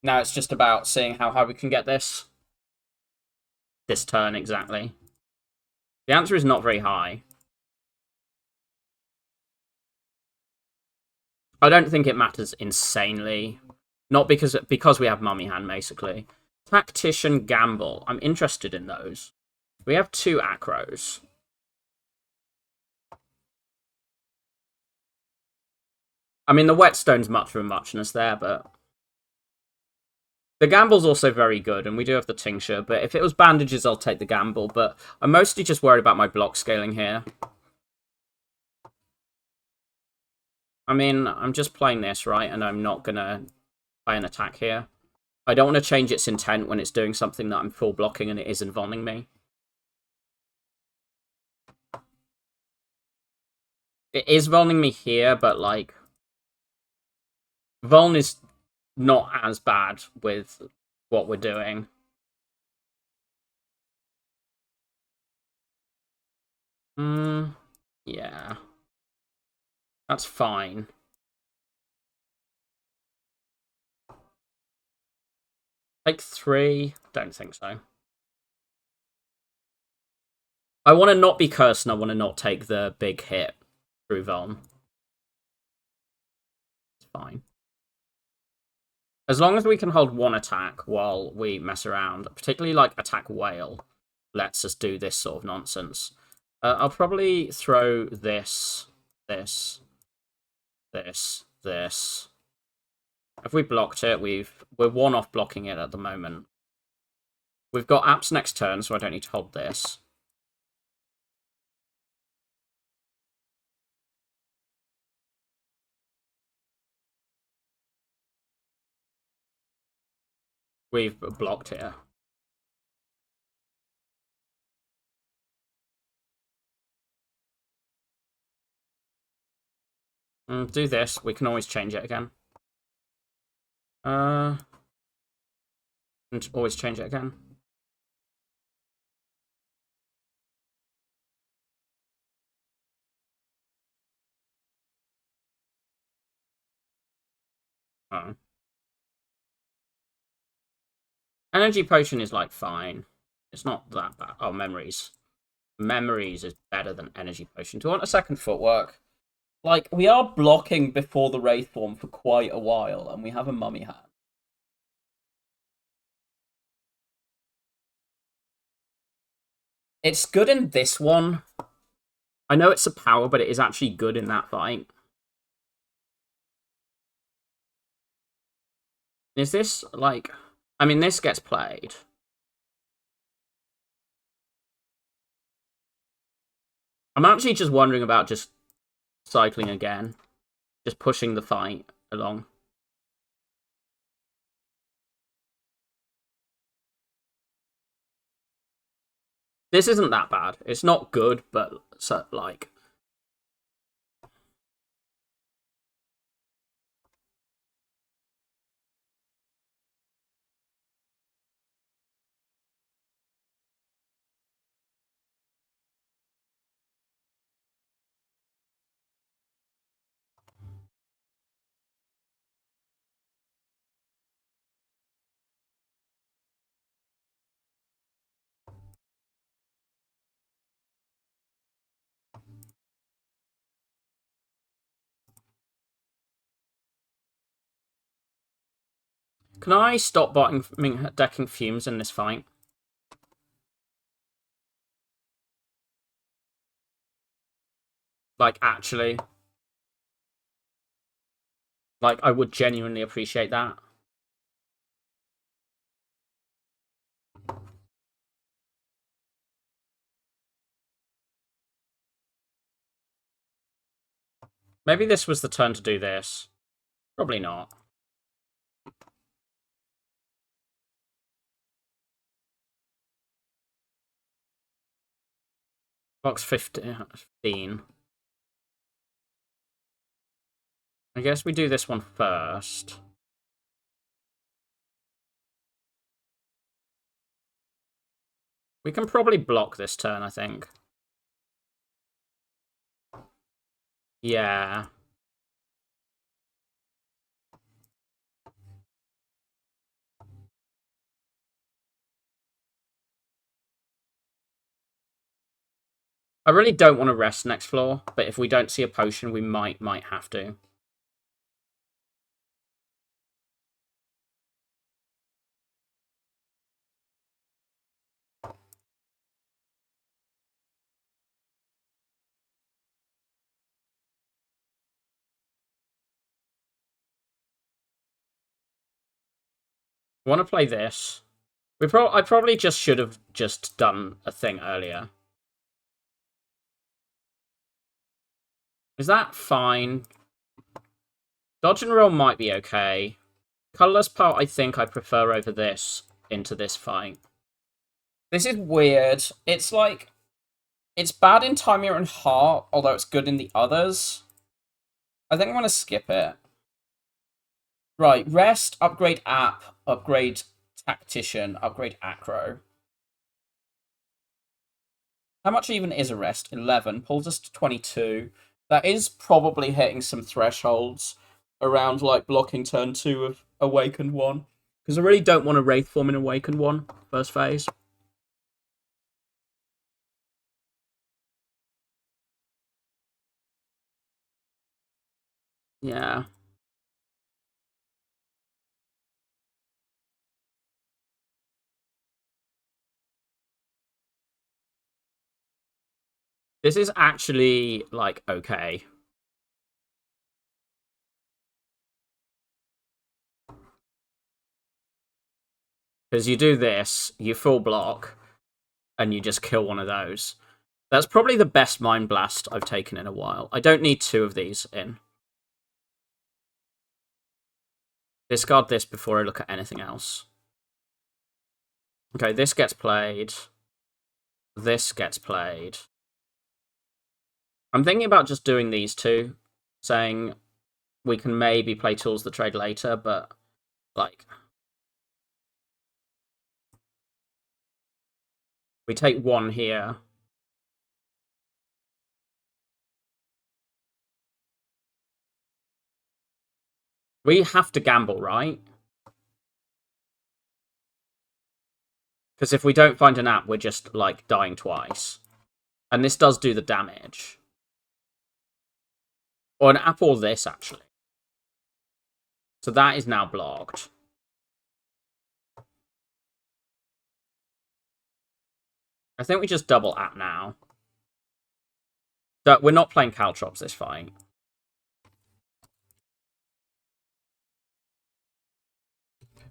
Now it's just about seeing how high we can get this. This turn, exactly. The answer is not very high. I don't think it matters insanely. Not because we have Mummy Hand, basically. Tactician, Gamble. I'm interested in those. We have 2 acros. I mean, the Whetstone's much of a muchness there, but the Gamble's also very good, and we do have the Tincture, but if it was bandages, I'll take the Gamble, but I'm mostly just worried about my block scaling here. I mean, I'm just playing this, right, and I'm not gonna play an attack here. I don't want to change its intent when it's doing something that I'm full blocking and it isn't voning me. It is voning me here, but, like, Vuln is not as bad with what we're doing. Yeah. That's fine. Take 3? Don't think so. I want to not be cursed and I want to not take the big hit through Vuln. It's fine. As long as we can hold 1 attack while we mess around, particularly like attack Whale, lets us do this sort of nonsense. I'll probably throw this, this, this, this. If we blocked it, we're 1 off blocking it at the moment. We've got apps next turn, so I don't need to hold this. We've blocked here. Do this. We can always change it again. And always change it again. Oh. Energy potion is like fine. It's not that bad. Oh, memories. Memories is better than energy potion. Do you want a second footwork? Like, we are blocking before the Wraith form for quite a while, and we have a mummy hand. It's good in this one. I know it's a power, but it is actually good in that fight. Is this, like... I mean, this gets played. I'm actually just wondering about just cycling again. Just pushing the fight along. This isn't that bad. It's not good, but, so, like... Can I stop decking fumes in this fight? Like, actually. Like, I would genuinely appreciate that. Maybe this was the turn to do this. Probably not. Box 15. I guess we do this one first. We can probably block this turn, I think. Yeah. I really don't want to rest next floor, but if we don't see a potion, we might have to. I want to play this. I probably just should have just done a thing earlier. Is that fine? Dodge and roll might be okay. Colorless Pelt, I think I prefer over this into this fight. This is weird. It's like... It's bad in Timir and Heart, although it's good in the others. I think I'm going to skip it. Right, Rest, upgrade App, upgrade Tactician, upgrade Acro. How much even is a Rest? 11. Pulls us to 22. That is probably hitting some thresholds around, like, blocking turn 2 of Awakened 1. Because I really don't want to Wraith form in Awakened 1, first phase. Yeah. This is actually, like, okay. Because you do this, you full block, and you just kill one of those. That's probably the best Mind Blast I've taken in a while. I don't need 2 of these in. Discard this before I look at anything else. Okay, this gets played. This gets played. I'm thinking about just doing these two, saying we can maybe play Tools the Trade later, but, like, we take one here. We have to gamble, right? Because if we don't find an app, we're just, like, dying twice. And this does do the damage. Or an app or this, actually. So that is now blocked. I think we just double app now. But we're not playing Caltrops this fight.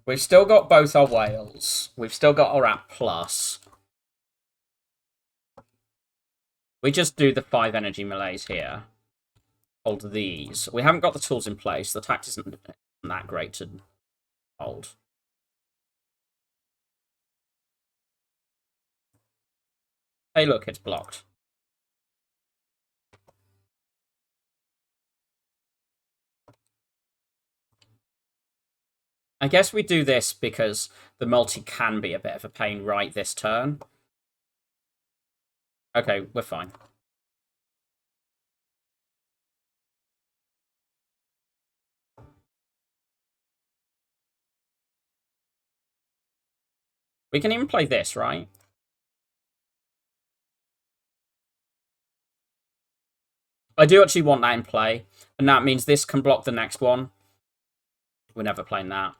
We've still got both our whales. We've still got our app plus. We just do the 5 energy melees here. Hold these. We haven't got the tools in place. The tact isn't that great to hold. Hey, look, it's blocked. I guess we do this because the multi can be a bit of a pain right this turn. Okay, we're fine. We can even play this, right? I do actually want that in play, and that means this can block the next one. We're never playing that.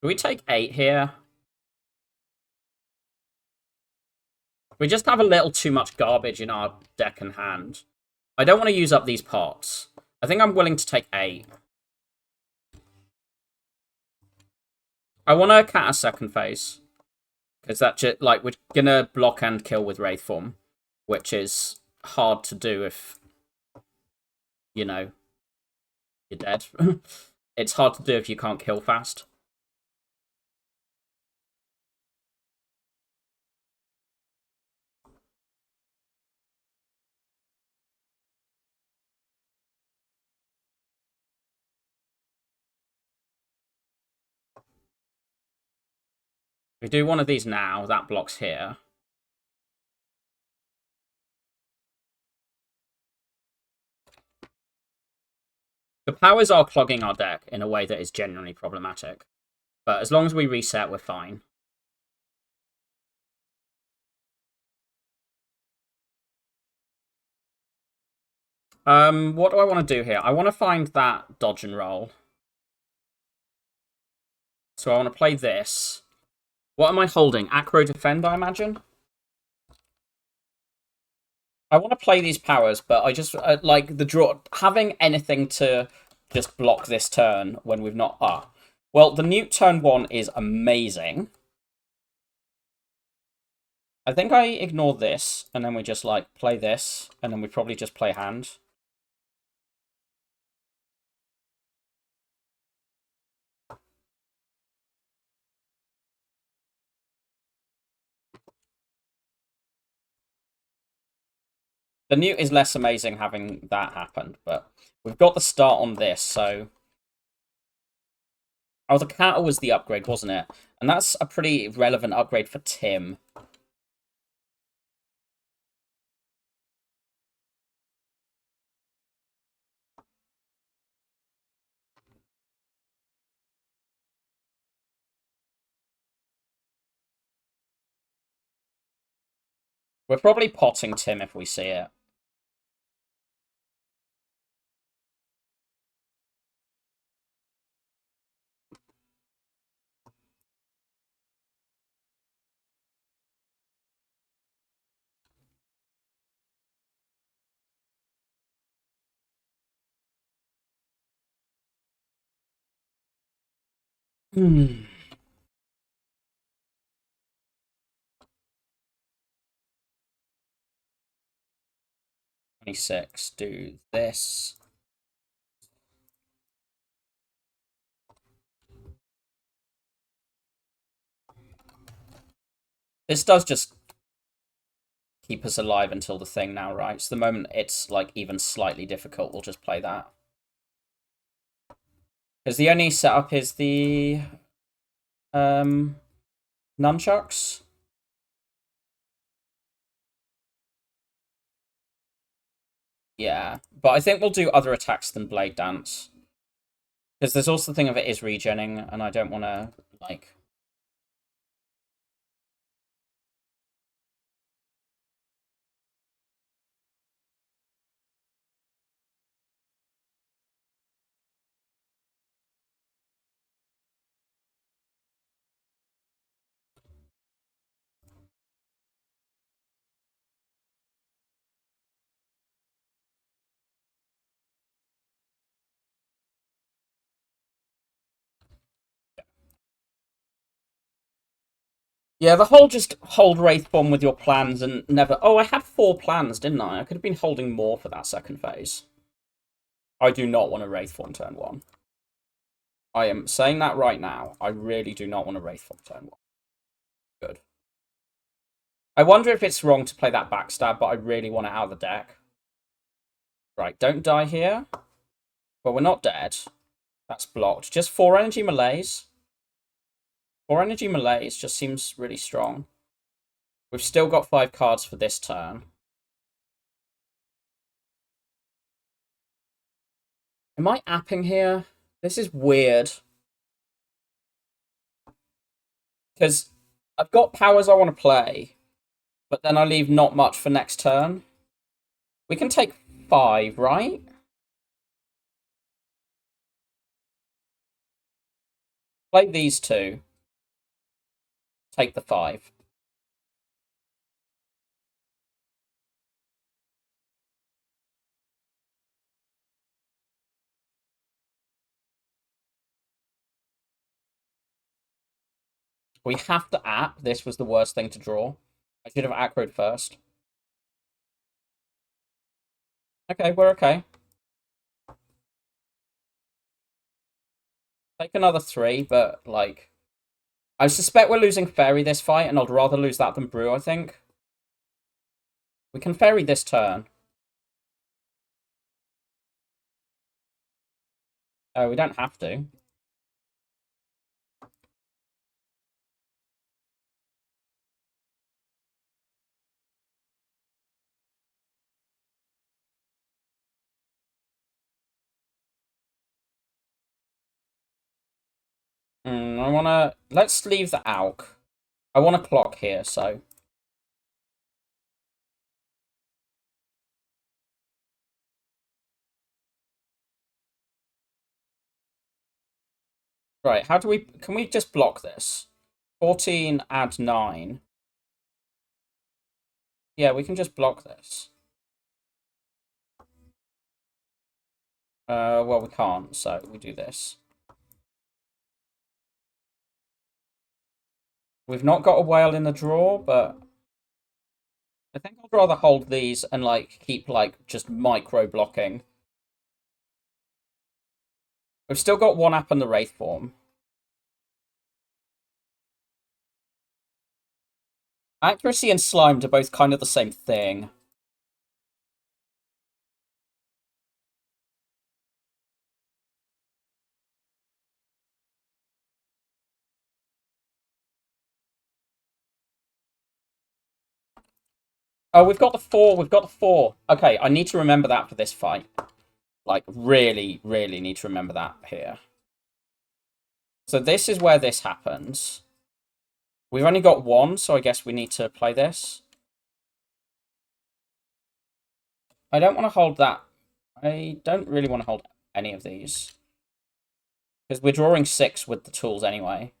Do we take 8 here? We just have a little too much garbage in our deck and hand. I don't want to use up these pots. I think I'm willing to take 8. I want to cat a second phase. Because that just, like, we're going to block and kill with Wraith Form. Which is hard to do if, you know, you're dead. It's hard to do if you can't kill fast. We do one of these now. That blocks here. The powers are clogging our deck in a way that is genuinely problematic. But as long as we reset, we're fine. What do I want to do here? I want to find that dodge and roll. So I want to play this. What am I holding? Acro Defend, I imagine? I want to play these powers, but I just like the draw. Having anything to just block this turn when we've not. Well, the Newt turn 1 is amazing. I think I ignore this, and then we just like play this, and then we probably just play hand. The Newt is less amazing having that happen, but we've got the start on this, so. Oh, the cattle was the upgrade, wasn't it? And that's a pretty relevant upgrade for Tim. We're probably potting Tim if we see it. Hmm. 26. Do this. This does just keep us alive until the thing now, right? So the moment it's like even slightly difficult, we'll just play that. Because the only setup is the nunchucks. Yeah, but I think we'll do other attacks than Blade Dance. Because there's also the thing of it is regenning, and I don't want to, like... Yeah, the whole just hold Wraith Bomb with your plans and never... Oh, I had 4 plans, didn't I? I could have been holding more for that second phase. I do not want a Wraith Form turn 1. I am saying that right now. I really do not want a Wraith Form turn 1. Good. I wonder if it's wrong to play that backstab, but I really want it out of the deck. Right, don't die here. Well, we're not dead. That's blocked. Just 4 energy melees. 4 energy melees just seems really strong. We've still got 5 cards for this turn. Am I apping here? This is weird. Because I've got powers I want to play, but then I leave not much for next turn. We can take 5, right? Play these 2. Take the 5. We have to app. This was the worst thing to draw. I should have acroed first. Okay, we're okay. Take another 3, but, like... I suspect we're losing Fairy this fight, and I'd rather lose that than Brew, I think. We can Fairy this turn. Oh, we don't have to. I wanna... Let's leave the Alk. I want a clock here, so... Right, how do we... Can we just block this? 14, add 9. Yeah, we can just block this. Well, we can't, so we do this. We've not got a whale in the draw, but... I think I'd rather hold these and, like, keep, like, just micro-blocking. We've still got 1 app on the Wraith form. Accuracy and Slimed are both kind of the same thing. Oh, we've got the 4. We've got the 4. Okay, I need to remember that for this fight. Like, really, really need to remember that here. So this is where this happens. We've only got 1, so I guess we need to play this. I don't want to hold that. I don't really want to hold any of these. Because we're drawing 6 with the tools anyway.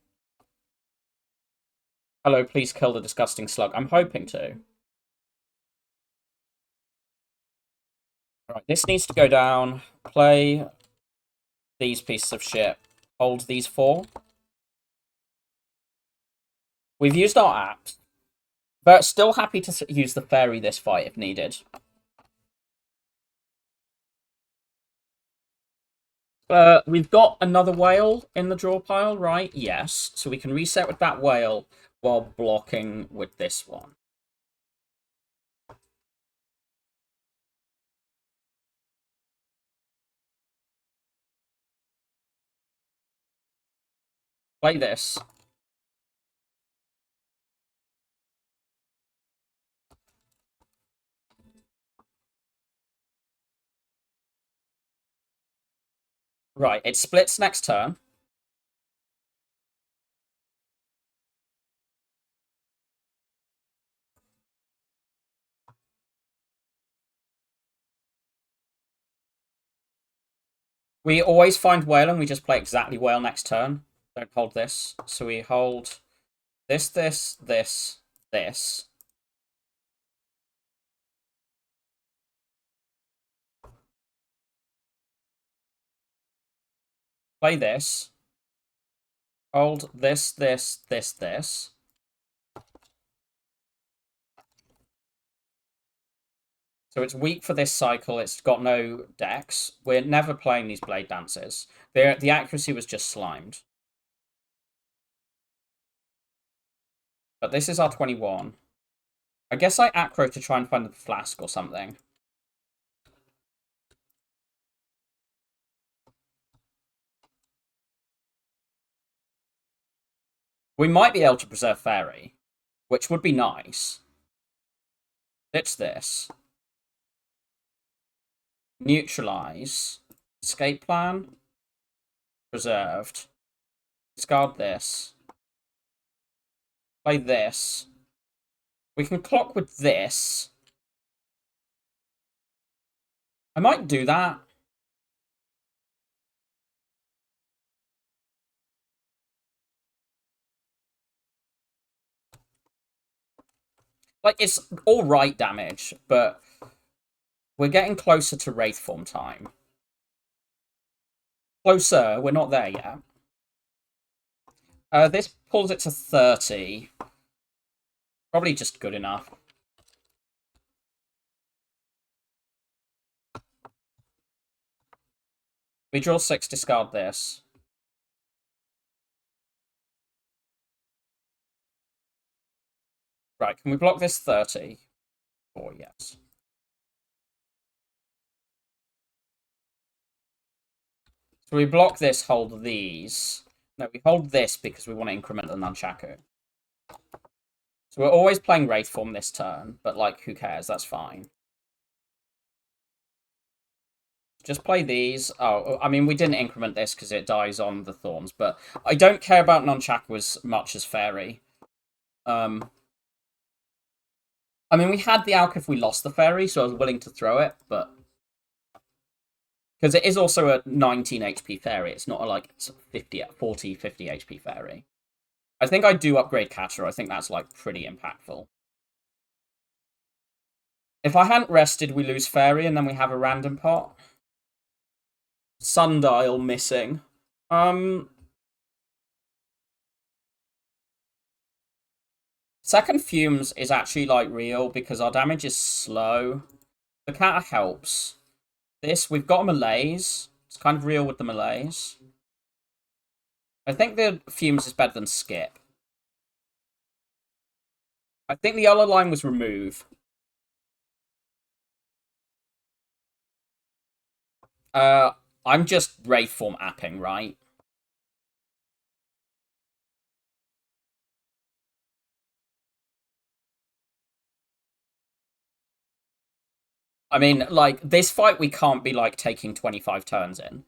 Hello, please kill the disgusting slug. I'm hoping to. Right, this needs to go down. Play these pieces of shit. Hold these 4. We've used our apps. But still happy to use the fairy this fight if needed. We've got another whale in the draw pile, right? Yes. So we can reset with that whale while blocking with this one. Play this. Right, it splits next turn. We always find whale and we just play exactly whale next turn. Don't hold this. So we hold this, this, this, this. Play this. Hold this, this, this, this. So it's weak for this cycle. It's got no decks. We're never playing these blade dances. The accuracy was just slimed. But this is our 21. I guess I acro to try and find the flask or something. We might be able to preserve Fairy, which would be nice. Ditch this. Neutralize. Escape plan. Preserved. Discard this. Play this. We can clock with this. I might do that. Like, it's alright damage, but we're getting closer to Wraith form time. Closer, we're not there yet. This pulls it to 30. Probably just good enough. We draw 6, discard this. Right, can we block this 30? Oh, yes. So we block this, hold these. No, we hold this because we want to increment the Nunchaku. So we're always playing Wraith form this turn, but, like, who cares? That's fine. Just play these. Oh, I mean, we didn't increment this because it dies on the Thorns, but I don't care about Nunchaku as much as Fairy. I mean, we had the Alk if we lost the Fairy, so I was willing to throw it, but... Because it is also a 19 HP Fairy. It's not a, like, 40, 50 HP Fairy. I think I do upgrade Catcher. I think that's, like, pretty impactful. If I hadn't rested, we lose Fairy, and then we have a random pot. Sundial missing. Second Fumes is actually, like, real, because our damage is slow. The Cat helps. This, we've got a Malaise. It's kind of real with the Malaise. I think the Fumes is better than Skip. I think the yellow line was remove. I'm just Wraith form apping, right? I mean, like, this fight we can't be, like, taking 25 turns in.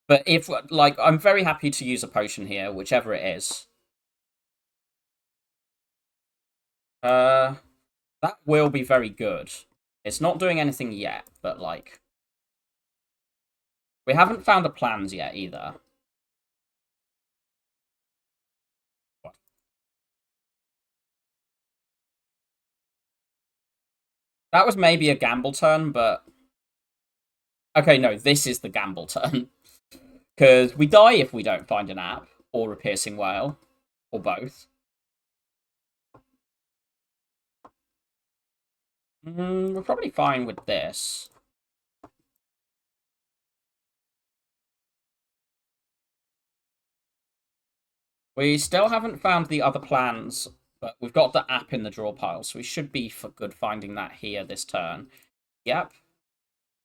But if, like, I'm very happy to use a potion here, whichever it is. That will be very good. It's not doing anything yet, but, like... We haven't found a plans yet, either. What? That was maybe a gamble turn, but... Okay, no, this is the gamble turn. Because we die if we don't find an app, or a piercing whale, or both. We're probably fine with this. We still haven't found the other plans, but we've got the app in the draw pile, so we should be for good finding that here this turn. Yep.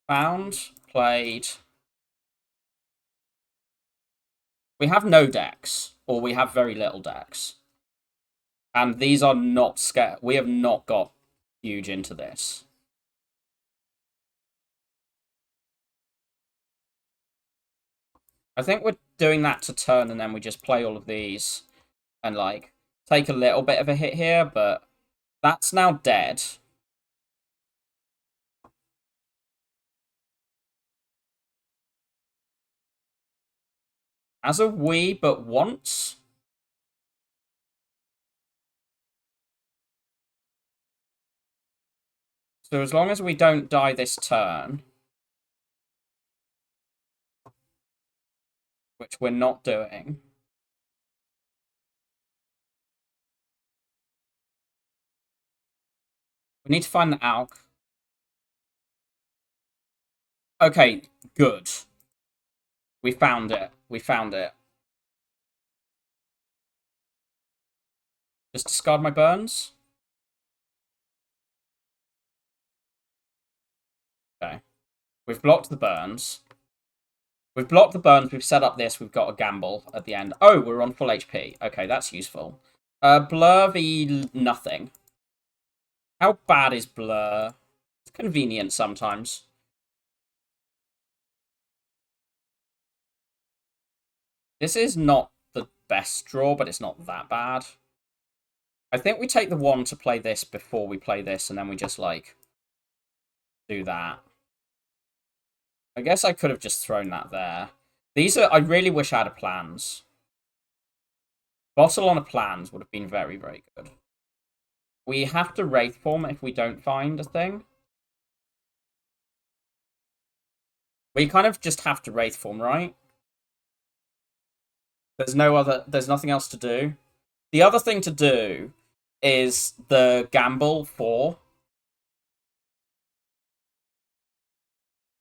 Found, played. We have no decks, or we have very little decks. And these are not scared. We have not got huge into this. I think we're doing that to turn, and then we just play all of these and, like, take a little bit of a hit here, but that's now dead. As a we, but once. So as long as we don't die this turn, which we're not doing. We need to find the Alk. Okay, good. We found it. We found it. Just discard my burns. Okay. We've blocked the burns. We've blocked the burns. We've set up this. We've got a gamble at the end. Oh, we're on full HP. Okay, that's useful. Blur v nothing. How bad is Blur? It's convenient sometimes. This is not the best draw, but it's not that bad. I think we take the 1 to play this before we play this, and then we just, like, do that. I guess I could have just thrown that there. These are... I really wish I had a plans. Bottle on a plans would have been very, very good. We have to Wraith form if we don't find a thing. We kind of just have to Wraith form, right? There's nothing else to do. The other thing to do is the gamble 4.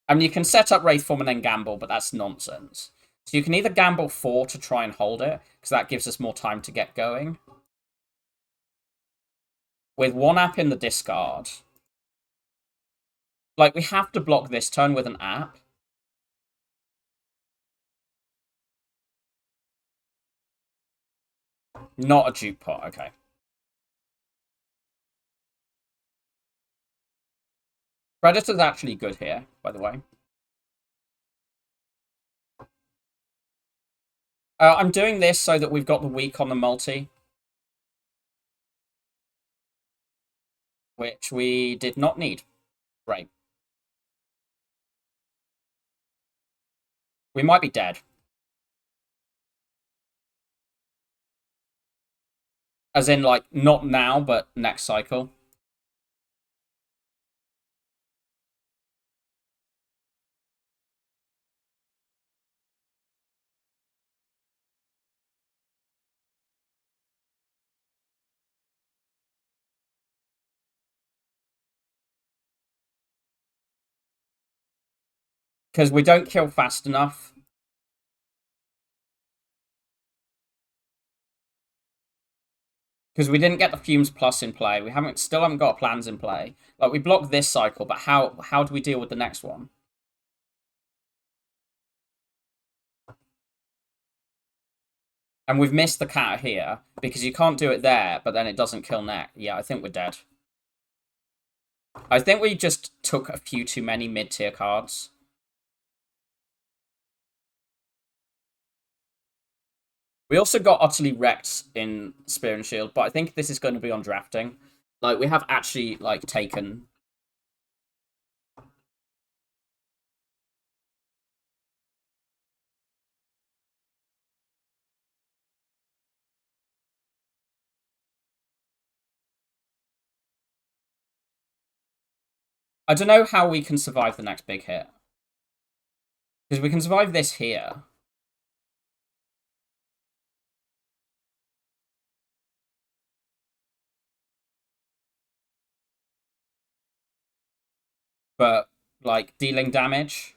I mean, you can set up Wraith form and then gamble, but that's nonsense. So you can either gamble 4 to try and hold it, because that gives us more time to get going. With 1 app in the discard. Like, we have to block this turn with an app. Not a juke pot, okay. Predator's actually good here, by the way. I'm doing this so that we've got the weak on the multi. Which we did not need. Right. We might be dead. As in, like, not now, but next cycle. Because we don't kill fast enough. Because we didn't get the Fumes Plus in play. We still haven't got plans in play. Like, we blocked this cycle, but how do we deal with the next one? And we've missed the cat here, because you can't do it there, but then it doesn't kill neck. Yeah, I think we're dead. I think we just took a few too many mid-tier cards. We also got utterly wrecked in Spear and Shield, but I think this is going to be on drafting. Like, we have actually, like, taken... I don't know how we can survive the next big hit. Because we can survive this here. but like dealing damage.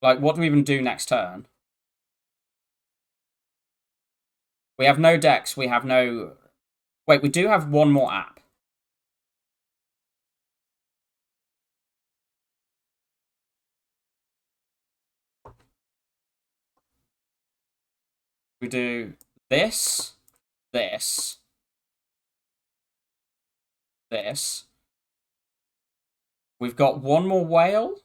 Like, what do we even do next turn? We have no decks. We have no. Wait, we do have one more app. We do this, this, this. We've got one more whale.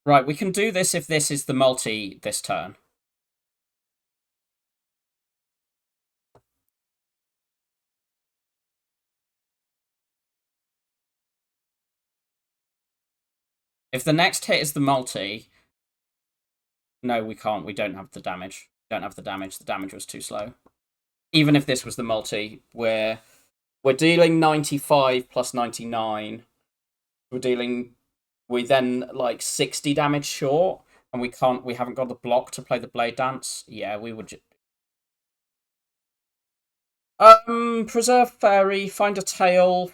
Right, we can do this if this is the multi this turn. If the next hit is the multi... No, we can't. We don't have the damage. We don't have the damage. The damage was too slow. Even if this was the multi, we're dealing 95 plus 99. We're dealing... We then, like, 60 damage short, and we haven't got the block to play the Blade Dance. Yeah, we would... Preserve Fairy, find a tail,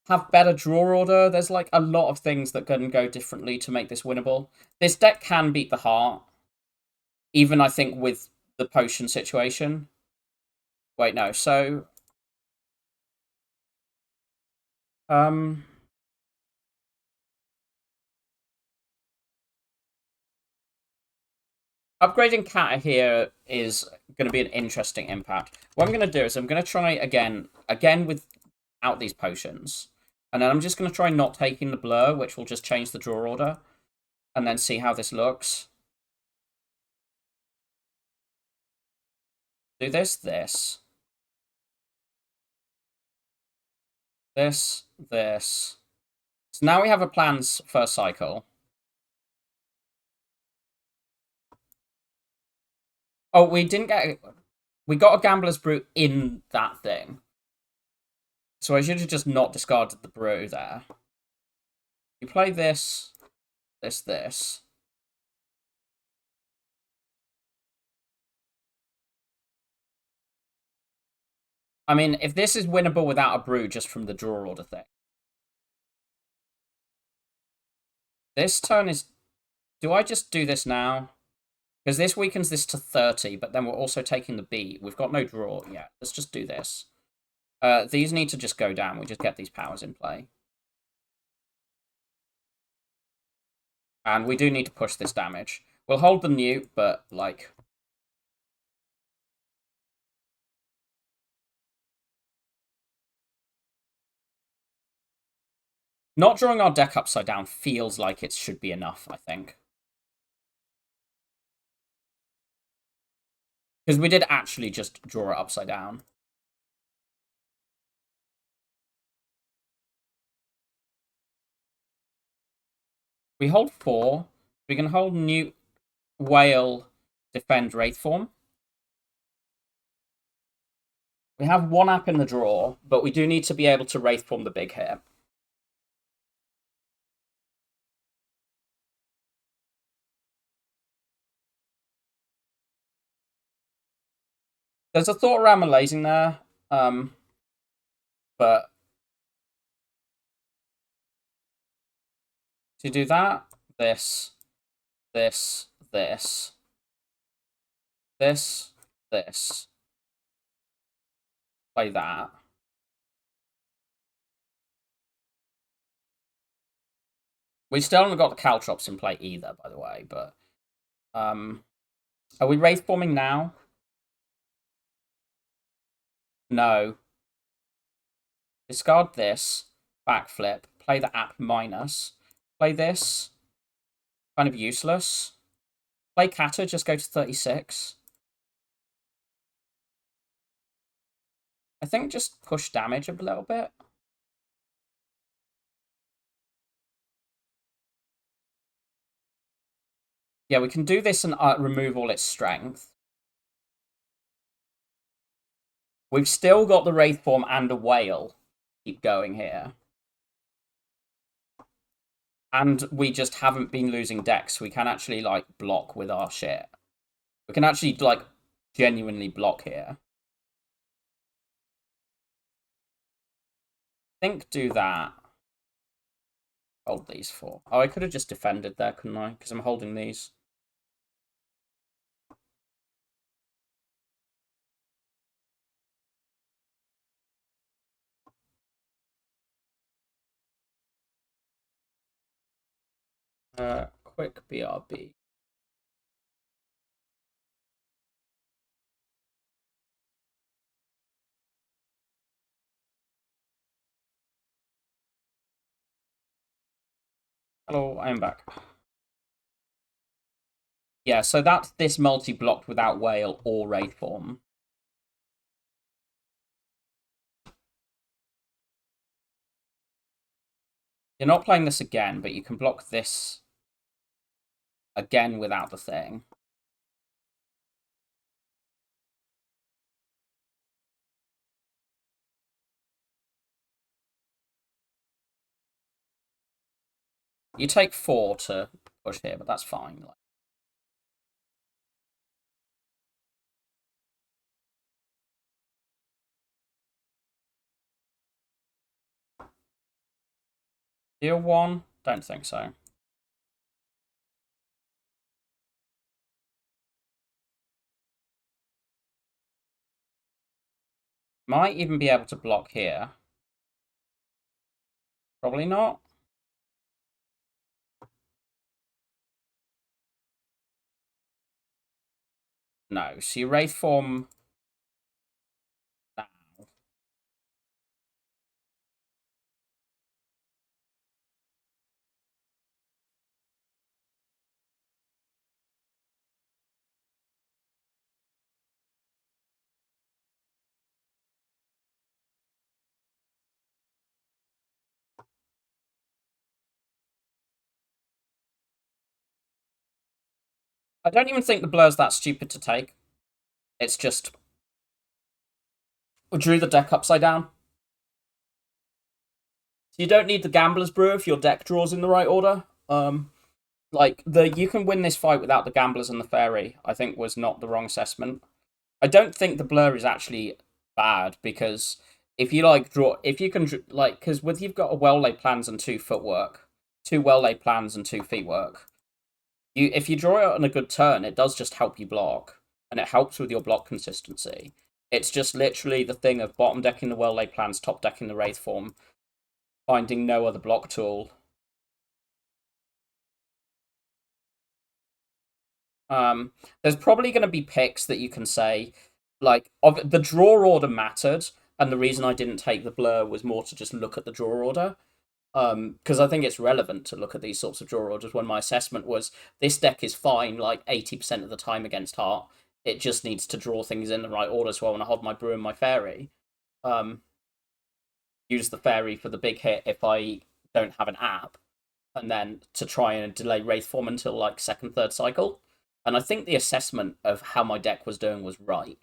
have better draw order. There's like a lot of things that can go differently to make this winnable. This deck can beat the heart, even I think with the potion situation. Wait, no. So, upgrading Kata here is going to be an interesting impact. What I'm going to do is I'm going to try again without these potions. And then I'm just going to try not taking the blur, which will just change the draw order. And then see how this looks. Do this. This. So now we have a plan's first cycle. Oh, we didn't get... We got a Gambler's Brew in that thing. So I should have just not discarded the brew there. You play this, this. I mean, if this is winnable without a brew just from the draw order thing. This turn is... Do I just do this now? Because this weakens this to 30, but then we're also taking the beat. We've got no draw yet. Let's just do this. These need to just go down. We just get these powers in play. And we do need to push this damage. We'll hold the Newt, but, like... Not drawing our deck upside down feels like it should be enough, I think. Because we did actually just draw it upside down. We hold 4. We can hold Newt, Whale, Defend, Wraithform. We have one app in the draw, but we do need to be able to Wraithform the big hit. There's a thought around Malazing there, but to do that, this, play that. We still haven't got the Caltrops in play either, by the way, but are we Wraithforming now? No. Discard this, backflip, play the app minus, play this, kind of useless. Play Kata, just go to 36. I think just push damage a little bit. Yeah, we can do this and remove all its strength. We've still got the Wraithform and a Whale. Keep going here. And we just haven't been losing decks. We can actually, like, block with our shit. We can actually, like, genuinely block here. I think do that. Hold these four. Oh, I could have just defended there, couldn't I? Because I'm holding these. Quick BRB. Hello, I am back. Yeah, so that's this multi-blocked without Whale or Wraithform. You're not playing this again, but you can block this again without the thing. You take 4 to push here, but that's fine. Deal 1? Don't think so. Might even be able to block here. Probably not. No, so you Wraithform now. I don't even think the Blur's that stupid to take. It's just... We drew the deck upside down. So you don't need the Gambler's Brew if your deck draws in the right order. Like, you can win this fight without the Gamblers and the Fairy, I think was not the wrong assessment. I don't think the Blur is actually bad, because if you, like, draw... If you can, like... Because with you've got a well-laid plans and 2 footwork, 2 well-laid plans and 2 feet work, if you draw it on a good turn, it does just help you block, and it helps with your block consistency. It's just literally the thing of bottom decking the well-laid plans, top decking the Wraithform, finding no other block tool. There's probably going to be picks that you can say, like, the draw order mattered, and the reason I didn't take the Blur was more to just look at the draw order. Because I think it's relevant to look at these sorts of draw orders when my assessment was this deck is fine like 80% of the time against Heart. It just needs to draw things in the right order, so I want to hold my Brew and my Fairy. Use the Fairy for the big hit if I don't have an app, and then to try and delay Wraithform until like second, third cycle. And I think the assessment of how my deck was doing was right.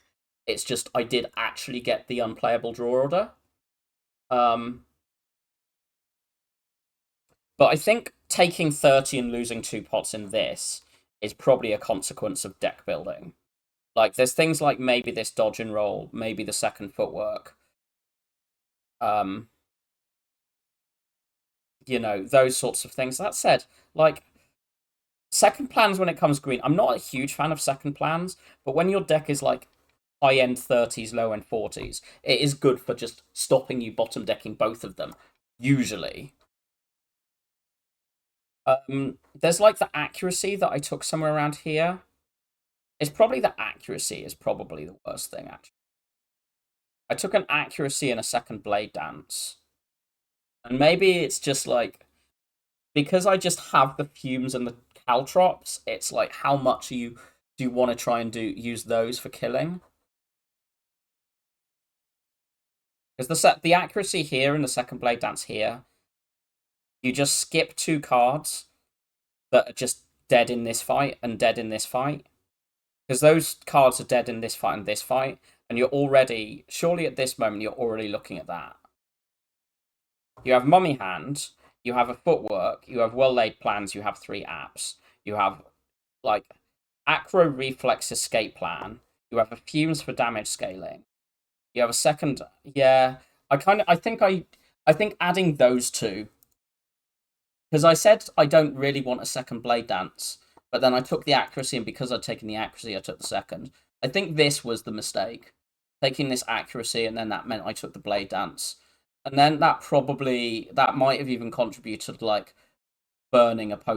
It's just I did actually get the unplayable draw order. But I think taking 30 and losing 2 pots in this is probably a consequence of deck building. Like, there's things like maybe this dodge and roll, maybe the second footwork. You know, those sorts of things. That said, like, second plans when it comes green, I'm not a huge fan of second plans, but when your deck is like high-end 30s, low-end 40s, it is good for just stopping you bottom decking both of them, usually. There's like the accuracy that I took somewhere around here. It's probably the accuracy is probably the worst thing, actually. I took an accuracy and a second blade dance. And maybe it's just like, because I just have the fumes and the caltrops, it's like how much do you want to try and use those for killing? Because the accuracy here and the second blade dance here, you just skip 2 cards that are just dead in this fight and dead in this fight. Because those cards are dead in this fight and this fight, and you're already, surely at this moment, you're already looking at that. You have Mummy Hand, you have a footwork, you have well-laid plans, you have 3 apps, you have, like, acro reflex escape plan, you have a fumes for damage scaling, you have a second, yeah, I think adding those two, because I said I don't really want a second blade dance, but then I took the accuracy, and because I'd taken the accuracy, I took the second. I think this was the mistake, taking this accuracy, and then that meant I took the blade dance, and then that might have even contributed, like, burning opponents